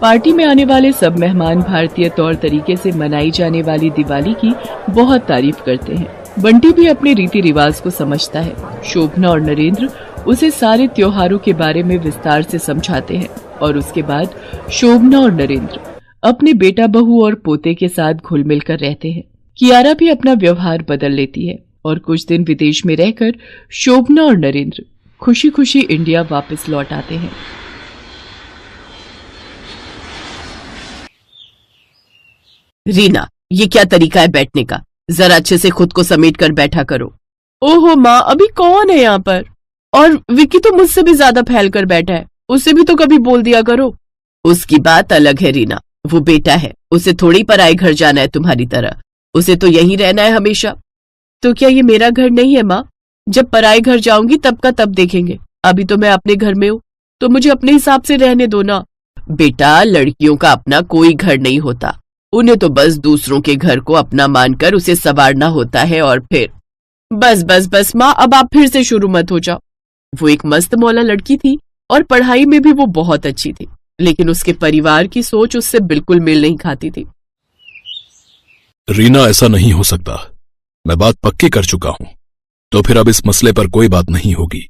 पार्टी में आने वाले सब मेहमान भारतीय तौर तरीके से मनाई जाने वाली दिवाली की बहुत तारीफ करते हैं। बंटी भी अपने रीति रिवाज को समझता है। शोभना और नरेंद्र उसे सारे त्योहारों के बारे में विस्तार से समझाते हैं और उसके बाद शोभना और नरेंद्र अपने बेटा बहू और पोते के साथ घुल मिल कर रहते हैं। कियारा भी अपना व्यवहार बदल लेती है और कुछ दिन विदेश में रहकर शोभना और नरेंद्र खुशी खुशी इंडिया वापस लौट आते हैं। रीना, ये क्या तरीका है बैठने का? जरा अच्छे से खुद को समेट कर बैठा करो। ओहो माँ, अभी कौन है यहाँ पर? और विक्की तो मुझसे भी ज्यादा फैल कर बैठा है, उसे भी तो कभी बोल दिया करो। उसकी बात अलग है रीना, वो बेटा है, उसे थोड़ी पराए घर जाना है तुम्हारी तरह। उसे तो यहीं रहना है हमेशा। तो क्या ये मेरा घर नहीं है माँ? जब पराए घर जाऊंगी तब का तब देखेंगे। अभी तो मैं अपने घर में हूँ, तो मुझे अपने हिसाब से रहने दो ना। बेटा, लड़कियों का अपना कोई घर नहीं होता, उन्हें तो बस दूसरों के घर को अपना मानकर उसे संवारना होता है। और फिर बस बस बस माँ, अब आप फिर से शुरू मत हो जाओ। वो एक मस्त मौला लड़की थी और पढ़ाई में भी वो बहुत अच्छी थी, लेकिन उसके परिवार की सोच उससे बिल्कुल मेल नहीं खाती थी। रीना, ऐसा नहीं हो सकता। मैं बात पक्की कर चुका हूं, तो फिर अब इस मसले पर कोई बात नहीं होगी।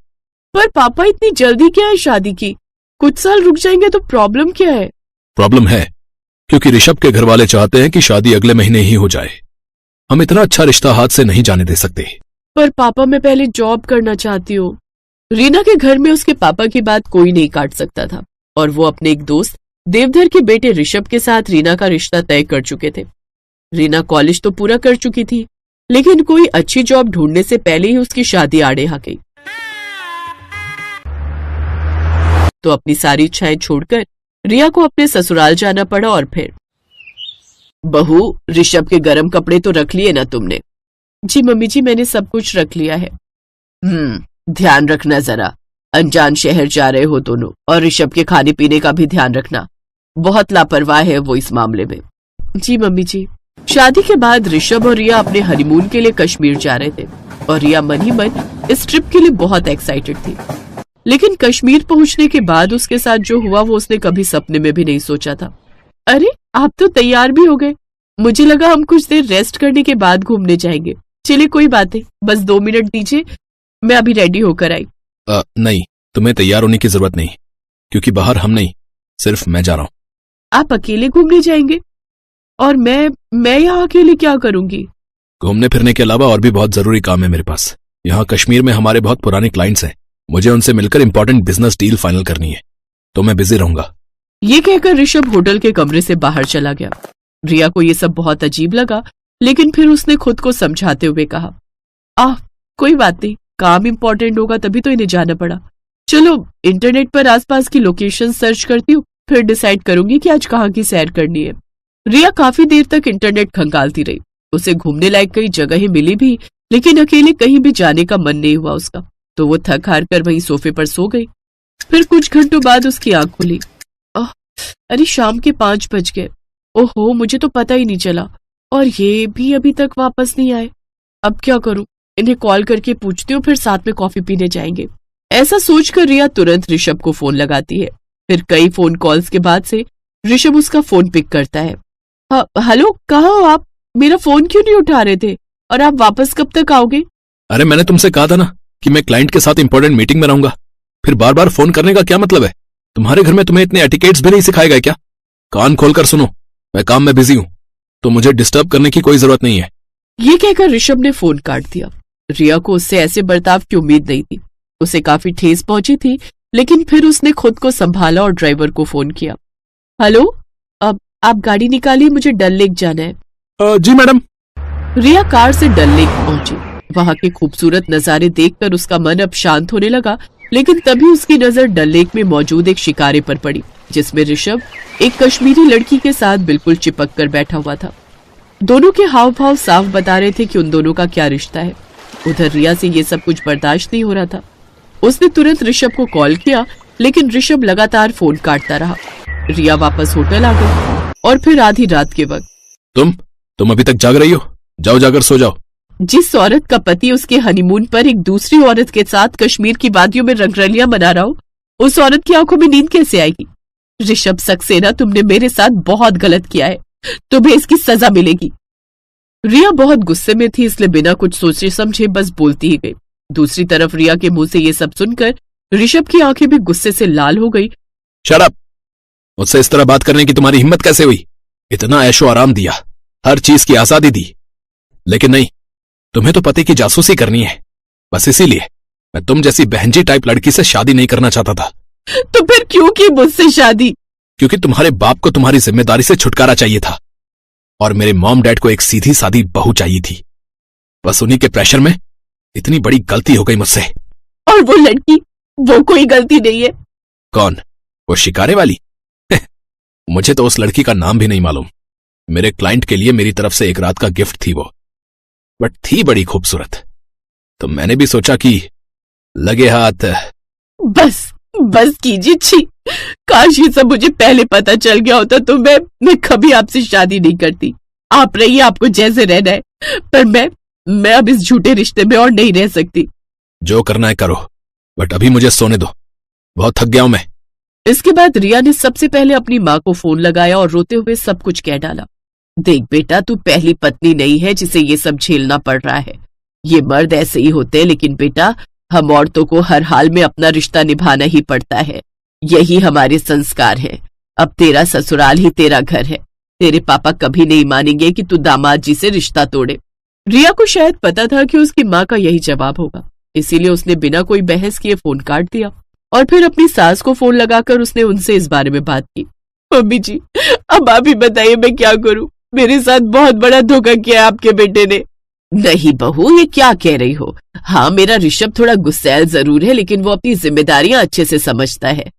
पर पापा, इतनी जल्दी क्या है शादी की? कुछ साल रुक जाएंगे तो प्रॉब्लम क्या है? प्रॉब्लम है क्योंकि ऋषभ के घर वाले चाहते हैं कि शादी अगले महीने ही हो जाए। हम इतना अच्छा रिश्ता हाथ से नहीं जाने दे सकते। पर पापा, मैं पहले जॉब करना चाहती हूँ। रीना के घर में उसके पापा की बात कोई नहीं काट सकता था और वो अपने एक दोस्त देवधर के बेटे ऋषभ के साथ रीना का रिश्ता तय कर चुके थे। रीना कॉलेज तो पूरा कर चुकी थी, लेकिन कोई अच्छी जॉब ढूंढने से पहले ही उसकी शादी आड़े आ गई। तो अपनी सारी इच्छाएं छोड़कर रिया को अपने ससुराल जाना पड़ा। और फिर, बहू, ऋषभ के गरम कपड़े तो रख लिए ना तुमने? जी मम्मी जी, मैंने सब कुछ रख लिया है। ध्यान रखना जरा, अनजान शहर जा रहे हो दोनों, और ऋषभ के खाने पीने का भी ध्यान रखना। बहुत लापरवाह है वो इस मामले में। जी मम्मी जी। शादी के बाद ऋषभ और रिया अपने हनीमून के लिए कश्मीर जा रहे थे और रिया मन ही मन इस ट्रिप के लिए बहुत एक्साइटेड थी। लेकिन कश्मीर पहुंचने के बाद उसके साथ जो हुआ वो उसने कभी सपने में भी नहीं सोचा था। अरे, आप तो तैयार भी हो गए। मुझे लगा हम कुछ देर रेस्ट करने के बाद घूमने जाएंगे। चलिए कोई बात नहीं, बस 2 मिनट दीजिए, मैं अभी रेडी होकर आई। नहीं, तुम्हें तैयार होने की जरूरत नहीं, क्योंकि बाहर हम नहीं, सिर्फ मैं जा रहा हूँ। आप अकेले घूमने जाएंगे? और मैं यहाँ अकेले क्या करूंगी? घूमने फिरने के अलावा और भी बहुत जरूरी काम है मेरे पास। यहाँ कश्मीर में हमारे बहुत पुराने क्लाइंट्स हैं, मुझे उनसे मिलकर इंपॉर्टेंट बिजनेस डील फाइनल करनी है, तो मैं बिजी रहूंगा। ये कहकर ऋषभ होटल के कमरे से बाहर चला गया। रिया को ये सब बहुत अजीब लगा, लेकिन फिर उसने खुद को समझाते हुए कहा, कोई बात नहीं, काम इंपॉर्टेंट होगा तभी तो इन्हें जाना पड़ा। चलो इंटरनेट पर आसपास की लोकेशन सर्च करती हूँ, फिर डिसाइड करूंगी कि आज कहाँ की सैर करनी है। रिया काफी देर तक इंटरनेट खंगालती रही। उसे घूमने लायक कई जगह ही मिली भी, लेकिन अकेले कहीं भी जाने का मन नहीं हुआ उसका, तो वो थक हार कर वहीं सोफे पर सो गई। फिर कुछ घंटों बाद उसकी आंख खुली। अरे, शाम के 5 बज गए। ओहो, मुझे तो पता ही नहीं चला। और ये भी अभी तक वापस नहीं आए। अब क्या करूं, इन्हें कॉल करके पूछती हूँ, फिर साथ में कॉफी पीने जाएंगे। ऐसा सोचकर रिया तुरंत ऋषभ को फोन लगाती है। फिर कई फोन कॉल्स के बाद से ऋषभ उसका फोन पिक करता है। हेलो, कहाँ हो आप? मेरा फोन क्यों नहीं उठा रहे थे? और आप वापस कब तक आओगे? अरे मैंने तुमसे कहा था ना कि मैं क्लाइंट के साथ इंपॉर्टेंट मीटिंग में रहूंगा। फिर बार बार फोन करने का क्या मतलब है? तुम्हारे घर में तुम्हें इतने एटिकेट्स भी नहीं सिखाए गए क्या? कान खोलकर सुनो, मैं काम में बिजी हूं, तो मुझे डिस्टर्ब करने की कोई जरूरत नहीं है। ये कहकर ऋषभ ने फोन काट दिया। रिया को उससे ऐसे बर्ताव की उम्मीद नहीं थी। उसे काफी ठेस पहुंची थी, लेकिन फिर उसने खुद को संभाला और ड्राइवर को फोन किया। हेलो, अब आप गाड़ी निकालिए, मुझे डल लेक जाना है। जी मैडम। रिया कार से डल लेक पहुंची। वहां के खूबसूरत नजारे देखकर उसका मन अब शांत होने लगा, लेकिन तभी उसकी नजर डल लेक में मौजूद एक शिकारे पर पड़ी, जिसमें ऋषभ एक कश्मीरी लड़की के साथ बिल्कुल चिपक कर बैठा हुआ था। दोनों के हाव भाव साफ बता रहे थे कि उन दोनों का क्या रिश्ता है। उधर रिया से ये सब कुछ बर्दाश्त नहीं हो रहा था। उसने तुरंत ऋषभ को कॉल किया, लेकिन ऋषभ लगातार फोन काटता रहा। रिया वापस होटल आ गई और फिर आधी रात के वक्त, तुम अभी तक जाग रही हो? जाओ, जाकर सो जाओ। जिस औरत का पति उसके हनीमून पर एक दूसरी औरत के साथ कश्मीर की वादियों में रंगरलियां मना रहा हो, उस औरत की आंखों में नींद कैसे आएगी? ऋषभ सक्सेना, तुमने मेरे साथ बहुत गलत किया है, तुम्हें इसकी सजा मिलेगी। रिया बहुत गुस्से में थी, इसलिए बिना कुछ सोचे समझे बस बोलती ही गई। दूसरी तरफ रिया के मुंह से ये सब सुनकर ऋषभ की आंखें भी गुस्से से लाल हो गई। Shut up! मुझसे इस तरह बात करने की तुम्हारी हिम्मत कैसे हुई? इतना ऐशो आराम दिया, हर चीज की आजादी दी, लेकिन नहीं, तुम्हें तो पति की जासूसी करनी है। बस इसीलिए मैं तुम जैसी बहनजी टाइप लड़की से शादी नहीं करना चाहता था। तो फिर क्यों की मुझसे शादी? क्योंकि तुम्हारे बाप को तुम्हारी जिम्मेदारी से छुटकारा चाहिए था और मेरे मॉम डैड को एक सीधी सादी बहू चाहिए थी। बस उन्हीं के प्रेशर में इतनी बड़ी गलती हो गई मुझसे। और वो लड़की, वो कोई गलती नहीं है। कौन? वो शिकारे वाली? मुझे तो उस लड़की का नाम भी नहीं मालूम। मेरे क्लाइंट के लिए मेरी तरफ से एक रात का गिफ्ट थी वो, बट थी बड़ी खूबसूरत। तो मैंने भी सोचा कि लगे हाथ। बस कीजिए, छी, काश ये सब मुझे पहले पता चल गया होता तो मैं कभी आपसे शादी नहीं करती। आप रहिए, आपको जैसे रहना है, पर मैं अब इस झूठे रिश्ते में और नहीं रह सकती। जो करना है करो, बट अभी मुझे सोने दो, बहुत थक गया हूं मैं। इसके बाद रिया ने सबसे पहले अपनी माँ को फोन लगाया और रोते हुए सब कुछ कह डाला। देख बेटा, तू पहली पत्नी नहीं है जिसे ये सब झेलना पड़ रहा है। ये मर्द ऐसे ही होते हैं, लेकिन बेटा, हम औरतों को हर हाल में अपना रिश्ता निभाना ही पड़ता है। यही हमारे संस्कार है। अब तेरा ससुराल ही तेरा घर है। तेरे पापा कभी नहीं मानेंगे कि तू दामाद जी से रिश्ता तोड़े। रिया को शायद पता था कि उसकी माँ का यही जवाब होगा, इसीलिए उसने बिना कोई बहस किए फोन काट दिया और फिर अपनी सास को फोन लगाकर उसने उनसे इस बारे में बात की। मम्मी जी, अब आप ही बताइए मैं क्या करूं? मेरे साथ बहुत बड़ा धोखा किया है आपके बेटे ने। नहीं बहू, ये क्या कह रही हो? हाँ, मेरा ऋषभ थोड़ा गुस्सैल जरूर है, लेकिन वो अपनी जिम्मेदारियां अच्छे से समझता है।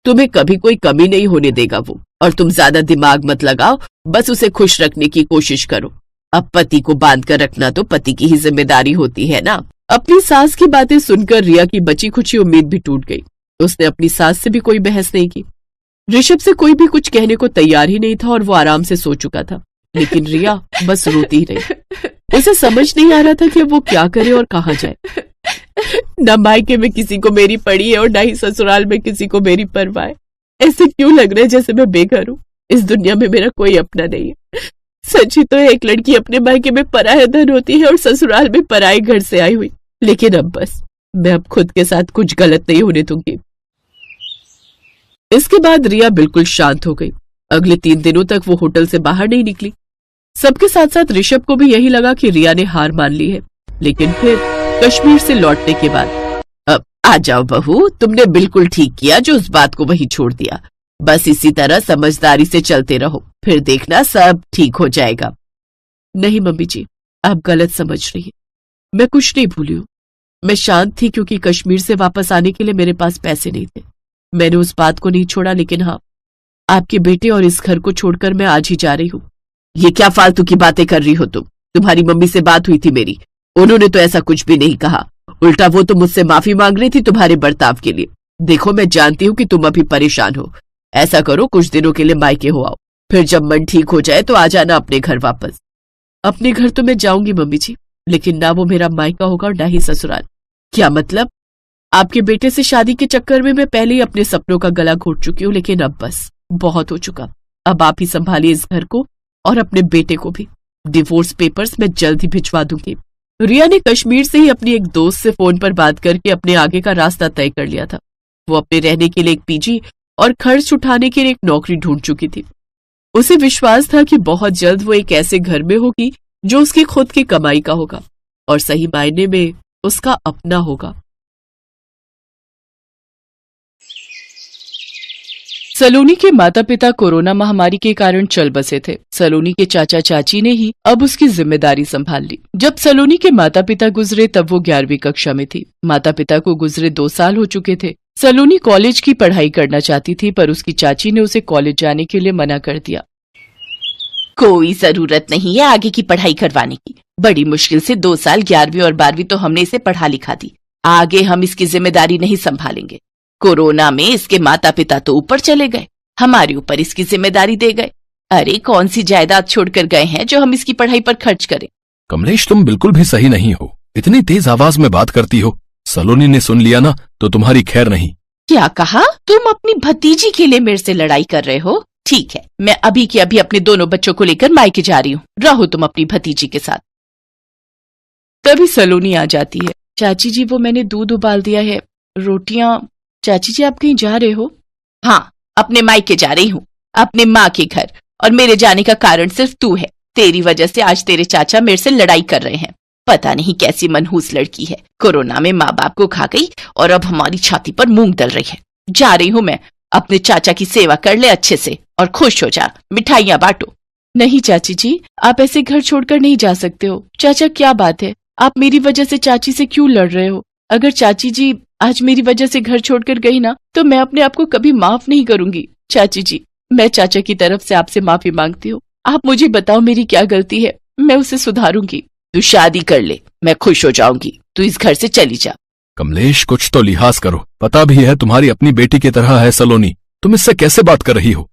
तुम्हें कभी कोई कमी नहीं होने देगा वो। और तुम ज्यादा दिमाग मत लगाओ, बस उसे खुश रखने की कोशिश करो। अब पति को बांध कर रखना तो पति की ही जिम्मेदारी होती है ना। अपनी सास की बातें सुनकर रिया की बची खुची उम्मीद भी टूट गई। उसने अपनी सास से भी कोई बहस नहीं की। ऋषभ से कोई भी कुछ कहने को तैयार ही नहीं था और वो आराम से सो चुका था, लेकिन रिया बस रोती ही रही। उसे समझ नहीं आ रहा था कि वो क्या करे और कहाँ जाए। न मायके में किसी को मेरी पड़ी है और न ही ससुराल में किसी को मेरी परवाह है। ऐसे क्यों लग रहा है जैसे मैं बेघर हूँ। इस दुनिया में मेरा कोई अपना नहीं है। सच ही तो एक लड़की अपने मायके में पराया धन होती है और ससुराल में पराए घर से आई हुई। लेकिन अब बस, मैं अब खुद के साथ कुछ गलत नहीं होने दूंगी। इसके बाद रिया बिल्कुल शांत हो गई। अगले 3 दिनों तक वो होटल से बाहर नहीं निकली। सबके साथ साथ ऋषभ को भी यही लगा कि रिया ने हार मान ली है। लेकिन फिर कश्मीर से लौटने के बाद, अब आ जाओ बहू, तुमने बिल्कुल ठीक किया जो उस बात को वहीं छोड़ दिया। बस इसी तरह समझदारी से चलते रहो, फिर देखना सब ठीक हो जाएगा। नहीं मम्मी जी, आप गलत समझ रही हैं। मैं कुछ नहीं भूली हूँ। मैं शांत थी क्योंकि कश्मीर से वापस आने के लिए मेरे पास पैसे नहीं थे। मैंने उस बात को नहीं छोड़ा, लेकिन हाँ, आपके बेटे और इस घर को छोड़कर मैं आज ही जा रही हूँ। ये क्या फालतू की बातें कर रही हो तुम? तुम्हारी मम्मी से बात हुई थी मेरी, उन्होंने तो ऐसा कुछ भी नहीं कहा। उल्टा वो तो मुझसे माफी मांग रही थी तुम्हारे बर्ताव के लिए। देखो, मैं जानती हूँ कि तुम अभी परेशान हो। ऐसा करो, कुछ दिनों के लिए मायके हो आओ, फिर जब मन ठीक हो जाए तो आ जाना अपने घर वापस। अपने घर तो मैं जाऊंगी मम्मी जी, लेकिन ना वो मेरा मायका होगा और ना ही ससुराल। क्या मतलब? आपके बेटे से शादी के चक्कर में मैं पहले ही अपने सपनों का गला घोट चुकी हूँ, लेकिन अब बस बहुत हो चुका। अब आप ही संभालिए इस घर को और अपने बेटे को भी। डिवोर्स पेपर्स मैं जल्द ही भिजवा दूंगी। रिया ने कश्मीर से ही अपनी एक दोस्त से फोन पर बात करके अपने आगे का रास्ता तय कर लिया था। वो अपने रहने के लिए एक पीजी और खर्च उठाने के लिए एक नौकरी ढूंढ चुकी थी। उसे विश्वास था कि बहुत जल्द वो एक ऐसे घर में होगी जो उसकी खुद की कमाई का होगा और सही मायने में उसका अपना होगा। सलोनी के माता पिता कोरोना महामारी के कारण चल बसे थे। सलोनी के चाचा चाची ने ही अब उसकी जिम्मेदारी संभाल ली। जब सलोनी के माता पिता गुजरे तब वो 11वीं कक्षा में थी। माता पिता को गुजरे 2 साल हो चुके थे। सलोनी कॉलेज की पढ़ाई करना चाहती थी, पर उसकी चाची ने उसे कॉलेज जाने के लिए मना कर दिया। कोई जरूरत नहीं है आगे की पढ़ाई करवाने की। बड़ी मुश्किल से 2 साल 11वीं और 12वीं तो हमने इसे पढ़ा लिखा दी। आगे हम इसकी जिम्मेदारी नहीं संभालेंगे। कोरोना में इसके माता पिता तो ऊपर चले गए, हमारे ऊपर इसकी जिम्मेदारी दे गए। अरे कौन सी जायदाद छोड़कर गए हैं जो हम इसकी पढ़ाई पर खर्च करें। कमलेश, तुम बिल्कुल भी सही नहीं हो। इतनी तेज आवाज में बात करती हो। सलोनी ने सुन लिया ना तो तुम्हारी खैर नहीं। क्या कहा? तुम अपनी भतीजी के लिए मेरे से लड़ाई कर रहे हो? ठीक है, मैं अभी के अभी अपने दोनों बच्चों को लेकर मायके जा रही हूँ। रहो तुम अपनी भतीजी के साथ। तभी सलोनी आ जाती है। चाची जी, वो मैंने दूध उबाल दिया है, रोटियां। चाची जी, आप कहीं जा रहे हो? हाँ, अपने मायके जा रही हूँ, अपने माँ के घर। और मेरे जाने का कारण सिर्फ तू है। तेरी वजह से आज तेरे चाचा मेरे से लड़ाई कर रहे हैं। पता नहीं कैसी मनहूस लड़की है। कोरोना में माँ बाप को खा गई और अब हमारी छाती पर मूंग डल रही है। जा रही हूँ मैं। अपने चाचा की सेवा कर ले अच्छे से और खुश हो जा। मिठाइयाँ बांटो। नहीं चाची जी, आप ऐसे घर छोड़कर नहीं जा सकते हो। चाचा, क्या बात है? आप मेरी वजह से चाची से क्यों लड़ रहे हो? अगर चाची जी आज मेरी वजह से घर छोड़कर गई ना तो मैं अपने आप को कभी माफ नहीं करूंगी। चाची जी, मैं चाचा की तरफ से आपसे माफी मांगती हूँ। आप मुझे बताओ मेरी क्या गलती है, मैं उसे सुधारूंगी। तू शादी कर ले, मैं खुश हो जाऊंगी। तू इस घर से चली जा। कमलेश, कुछ तो लिहाज करो। पता भी है तुम्हारी अपनी बेटी की तरह है सलोनी। तुम इससे कैसे बात कर रही हो?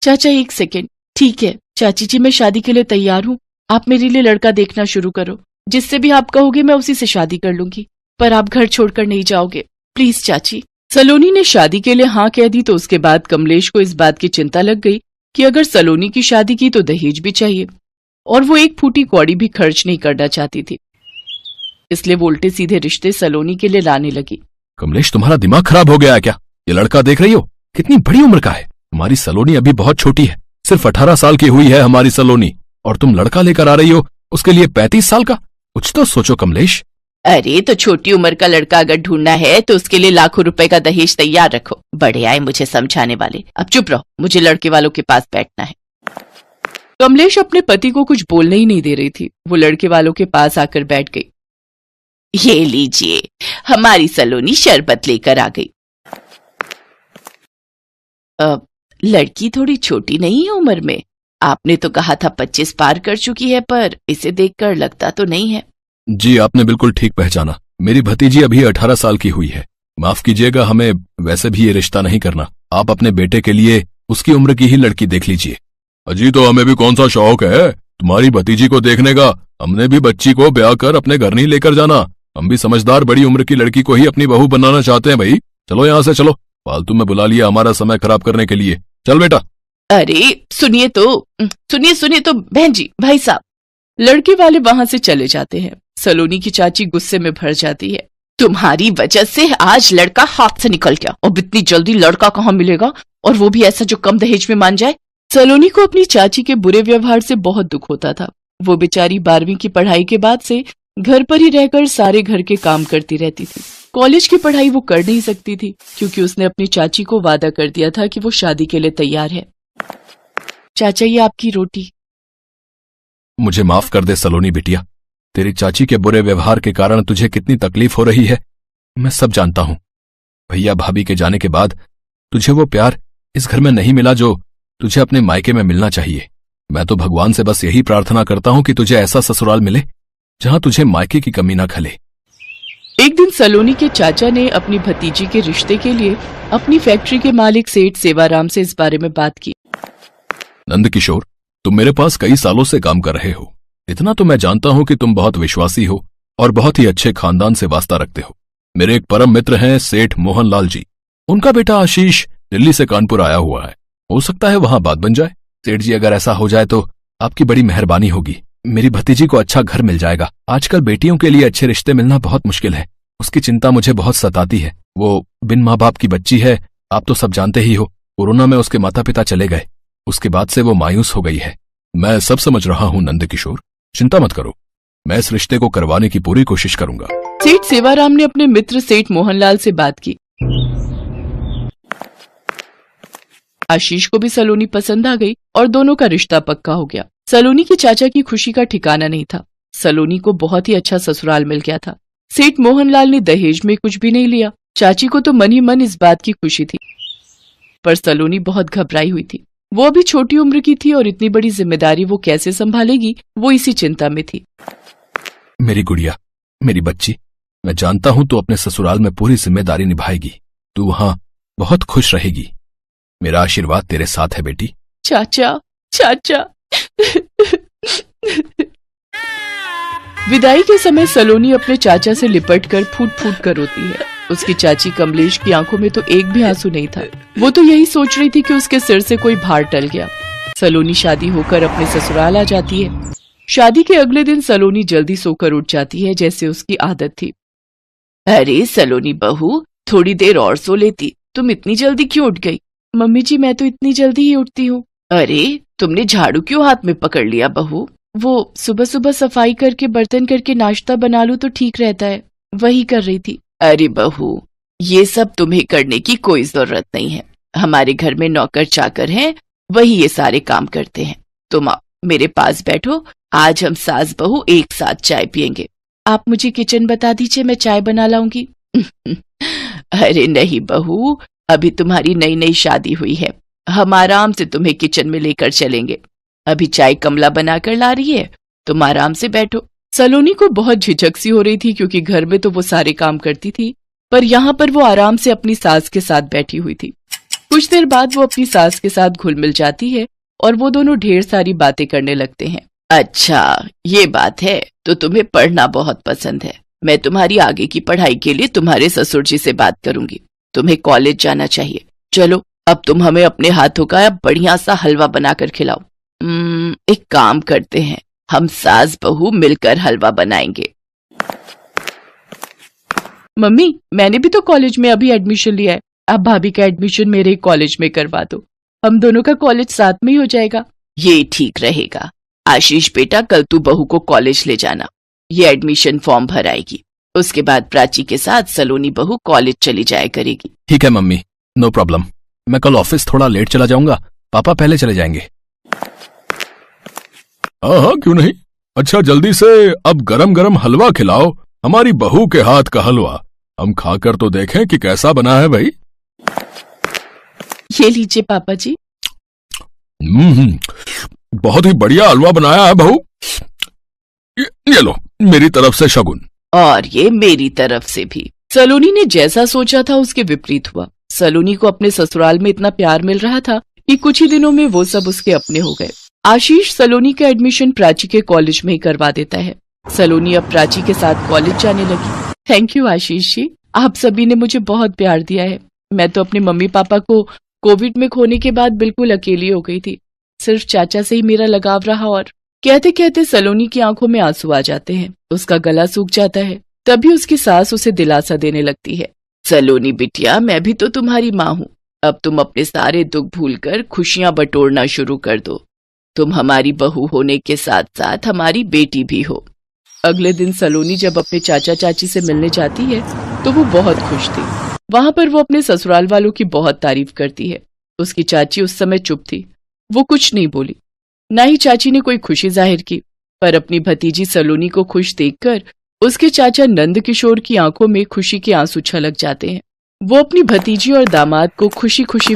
चाचा, 1 सेकेंड। ठीक है चाची जी, मैं शादी के लिए तैयार हूँ। आप मेरे लिए लड़का देखना शुरू करो। जिससे भी आप कहोगे मैं उसी से शादी कर लूंगी, पर आप घर छोड़कर नहीं जाओगे, प्लीज चाची। सलोनी ने शादी के लिए हाँ कह दी तो उसके बाद कमलेश को इस बात की चिंता लग गई कि अगर सलोनी की शादी की तो दहेज भी चाहिए और वो एक फूटी कौड़ी भी खर्च नहीं करना चाहती थी। इसलिए वो उल्टे सीधे रिश्ते सलोनी के लिए लाने लगी। कमलेश, तुम्हारा दिमाग खराब हो गया है क्या? ये लड़का देख रही हो, कितनी बड़ी उम्र का है। तुम्हारी सलोनी अभी बहुत छोटी है, सिर्फ 18 साल की हुई है हमारी सलोनी, और तुम लड़का लेकर आ रही हो उसके लिए 35 साल का। कुछ तो सोचो कमलेश। अरे तो छोटी उम्र का लड़का अगर ढूंढना है तो उसके लिए लाखों रुपए का दहेज तैयार रखो। बड़े आए मुझे समझाने वाले। अब चुप रहो, मुझे लड़के वालों के पास बैठना है। कमलेश अपने पति को कुछ बोलने ही नहीं दे रही थी। वो लड़के वालों के पास आकर बैठ गई। ये लीजिए, हमारी सलोनी शरबत लेकर आ गई। लड़की थोड़ी छोटी नहीं है उम्र में। आपने तो कहा था 25 पार कर चुकी है, पर इसे देखकर लगता तो नहीं है। जी, आपने बिल्कुल ठीक पहचाना। मेरी भतीजी अभी 18 साल की हुई है। माफ कीजिएगा, हमें वैसे भी ये रिश्ता नहीं करना। आप अपने बेटे के लिए उसकी उम्र की ही लड़की देख लीजिए। अजी, तो हमें भी कौन सा शौक है तुम्हारी भतीजी को देखने का। हमने भी बच्ची को ब्याह कर अपने घर नहीं लेकर जाना। हम भी समझदार बड़ी उम्र की लड़की को ही अपनी बहू बनाना चाहते हैं। भाई चलो यहाँ से, चलो। फालतू में बुला लिया हमारा समय खराब करने के लिए। चल बेटा। अरे सुनिए तो बहन जी, भाई साहब। लड़के वाले वहां से चले जाते हैं। सलोनी की चाची गुस्से में भर जाती है। तुम्हारी वजह से आज लड़का हाथ से निकल गया। अब इतनी जल्दी लड़का कहाँ मिलेगा, और वो भी ऐसा जो कम दहेज में मान जाए। सलोनी को अपनी चाची के बुरे व्यवहार से बहुत दुख होता था। वो बेचारी 12वीं की पढ़ाई के बाद से घर पर ही रहकर सारे घर के काम करती रहती थी। कॉलेज की पढ़ाई वो कर नहीं सकती थी क्योंकि उसने अपनी चाची को वादा कर दिया था कि वो शादी के लिए तैयार है। चाचा, ये आपकी रोटी। मुझे माफ कर दे सलोनी बिटिया। तेरी चाची के बुरे व्यवहार के कारण तुझे कितनी तकलीफ हो रही है मैं सब जानता हूं। भैया भाभी के जाने के बाद तुझे वो प्यार इस घर में नहीं मिला जो तुझे अपने मायके में मिलना चाहिए। मैं तो भगवान से बस यही प्रार्थना करता हूं कि तुझे ऐसा ससुराल मिले जहां तुझे मायके की कमी ना खले। एक दिन सलोनी के चाचा ने अपनी भतीजी के रिश्ते के लिए अपनी फैक्ट्री के मालिक सेठ सेवाराम से इस बारे में बात की। नंद किशोर, तुम मेरे पास कई सालों से काम कर रहे हो। इतना तो मैं जानता हूं कि तुम बहुत विश्वासी हो और बहुत ही अच्छे खानदान से वास्ता रखते हो। मेरे एक परम मित्र हैं सेठ मोहनलाल जी। उनका बेटा आशीष दिल्ली से कानपुर आया हुआ है। हो सकता है वहां बात बन जाए। सेठ जी, अगर ऐसा हो जाए तो आपकी बड़ी मेहरबानी होगी। मेरी भतीजी को अच्छा घर मिल जाएगा। आजकल बेटियों के लिए अच्छे रिश्ते मिलना बहुत मुश्किल है। उसकी चिंता मुझे बहुत सताती है। वो बिन माँ बाप की बच्ची है, आप तो सब जानते ही हो। कोरोना में उसके माता पिता चले गए, उसके बाद से वो मायूस हो गई है। मैं सब समझ रहा हूं नंद किशोर, चिंता मत करो, मैं इस रिश्ते को करवाने की पूरी कोशिश करूंगा। सेठ सेवाराम ने अपने मित्र सेठ मोहनलाल से बात की। आशीष को भी सलोनी पसंद आ गई और दोनों का रिश्ता पक्का हो गया। सलोनी के चाचा की खुशी का ठिकाना नहीं था। सलोनी को बहुत ही अच्छा ससुराल मिल गया था। सेठ मोहनलाल ने दहेज में कुछ भी नहीं लिया। चाची को तो मन ही मन इस बात की खुशी थी, पर सलोनी बहुत घबराई हुई थी। वो अभी छोटी उम्र की थी और इतनी बड़ी जिम्मेदारी वो कैसे संभालेगी, वो इसी चिंता में थी। मेरी गुड़िया, मेरी बच्ची, मैं जानता हूं तू अपने ससुराल में पूरी जिम्मेदारी निभाएगी। तू वहां बहुत खुश रहेगी। मेरा आशीर्वाद तेरे साथ है बेटी। चाचा, चाचा। विदाई के समय सलोनी अपने चाचा से लिपट कर फूट फूट कर रोती है। उसकी चाची कमलेश की आंखों में तो एक भी आंसू नहीं था। वो तो यही सोच रही थी कि उसके सिर से कोई भार टल गया। सलोनी शादी होकर अपने ससुराल आ जाती है। शादी के अगले दिन सलोनी जल्दी सोकर उठ जाती है, जैसे उसकी आदत थी। अरे सलोनी बहू, थोड़ी देर और सो लेती, तुम इतनी जल्दी क्यों उठ गई? मम्मी जी, मैं तो इतनी जल्दी ही उठती हूँ। अरे, तुमने झाड़ू क्यों हाथ में पकड़ लिया बहू? वो सुबह सुबह सफाई करके बर्तन करके नाश्ता बना लूं तो ठीक रहता है, वही कर रही थी। अरे बहू, ये सब तुम्हें करने की कोई जरूरत नहीं है। हमारे घर में नौकर चाकर हैं, वही ये सारे काम करते हैं। तुम आओ, मेरे पास बैठो, आज हम सास बहू एक साथ चाय पियेंगे। आप मुझे किचन बता दीजिए, मैं चाय बना लाऊंगी। अरे नहीं बहू, अभी तुम्हारी नई नई शादी हुई है, हम आराम से तुम्हें किचन में लेकर चलेंगे। अभी चाय कमला बनाकर ला रही है, तुम आराम से बैठो। सलोनी को बहुत झिझक सी हो रही थी, क्योंकि घर में तो वो सारे काम करती थी, पर यहाँ पर वो आराम से अपनी सास के साथ बैठी हुई थी। कुछ देर बाद वो अपनी सास के साथ घुल मिल जाती है और वो दोनों ढेर सारी बातें करने लगते हैं। अच्छा, ये बात है, तो तुम्हें पढ़ना बहुत पसंद है। मैं तुम्हारी आगे की पढ़ाई के लिए तुम्हारे ससुर जी से बात करूंगी। तुम्हें कॉलेज जाना चाहिए। चलो, अब तुम हमें अपने हाथों का बढ़िया सा हलवा बनाकर खिलाओ। एक काम करते हैं, हम सास बहू मिलकर हलवा बनाएंगे। मम्मी, मैंने भी तो कॉलेज में अभी एडमिशन लिया है, अब भाभी का एडमिशन मेरे कॉलेज में करवा दो, हम दोनों का कॉलेज साथ में ही हो जाएगा। ये ठीक रहेगा। आशीष बेटा, कल तू बहू को कॉलेज ले जाना, ये एडमिशन फॉर्म भराएगी। उसके बाद प्राची के साथ सलोनी बहू कॉलेज चली जाया करेगी। ठीक है मम्मी, नो प्रॉब्लम। मैं कल ऑफिस थोड़ा लेट चला जाऊंगा, पापा पहले चले जाएंगे। हाँ, क्यों नहीं। अच्छा, जल्दी से अब गरम गरम हलवा खिलाओ, हमारी बहू के हाथ का हलवा। हम खाकर तो देखें कि कैसा बना है भाई। ये लीजिए पापा जी। बहुत ही बढ़िया हलवा बनाया है बहू। ये लो, मेरी तरफ से शगुन। और ये मेरी तरफ से भी। सलोनी ने जैसा सोचा था उसके विपरीत हुआ। सलोनी को अपने ससुराल में इतना प्यार मिल रहा था कि कुछ ही दिनों में वो सब उसके अपने हो गए। आशीष सलोनी का एडमिशन प्राची के कॉलेज में ही करवा देता है। सलोनी अब प्राची के साथ कॉलेज जाने लगी। थैंक यू आशीष जी, आप सभी ने मुझे बहुत प्यार दिया है। मैं तो अपने मम्मी पापा को कोविड में खोने के बाद बिल्कुल अकेली हो गई थी, सिर्फ चाचा से ही मेरा लगाव रहा। और कहते कहते सलोनी की आंखों में आंसू आ जाते हैं, उसका गला सूख जाता है। तभी उसकी सास उसे दिलासा देने लगती है। सलोनी बिटिया, मैं भी तो तुम्हारी माँ हूँ, अब तुम अपने सारे दुख भूलकर खुशियां बटोरना शुरू कर दो। तुम हमारी बहू होने के साथ साथ हमारी बेटी भी हो। अगले दिन सलोनी जब अपने चाचा चाची से मिलने जाती है तो वो बहुत खुश थी। वहां पर वो अपने ससुराल वालों की बहुत तारीफ करती है। उसकी चाची उस समय चुप थी, वो कुछ नहीं बोली, ना ही चाची ने कोई खुशी जाहिर की। पर अपनी भतीजी सलोनी को खुश देखकर उसके चाचा नंद किशोर की आंखों में खुशी के आंसू छलक जाते हैं। वो अपनी भतीजी और दामाद को खुशी खुशी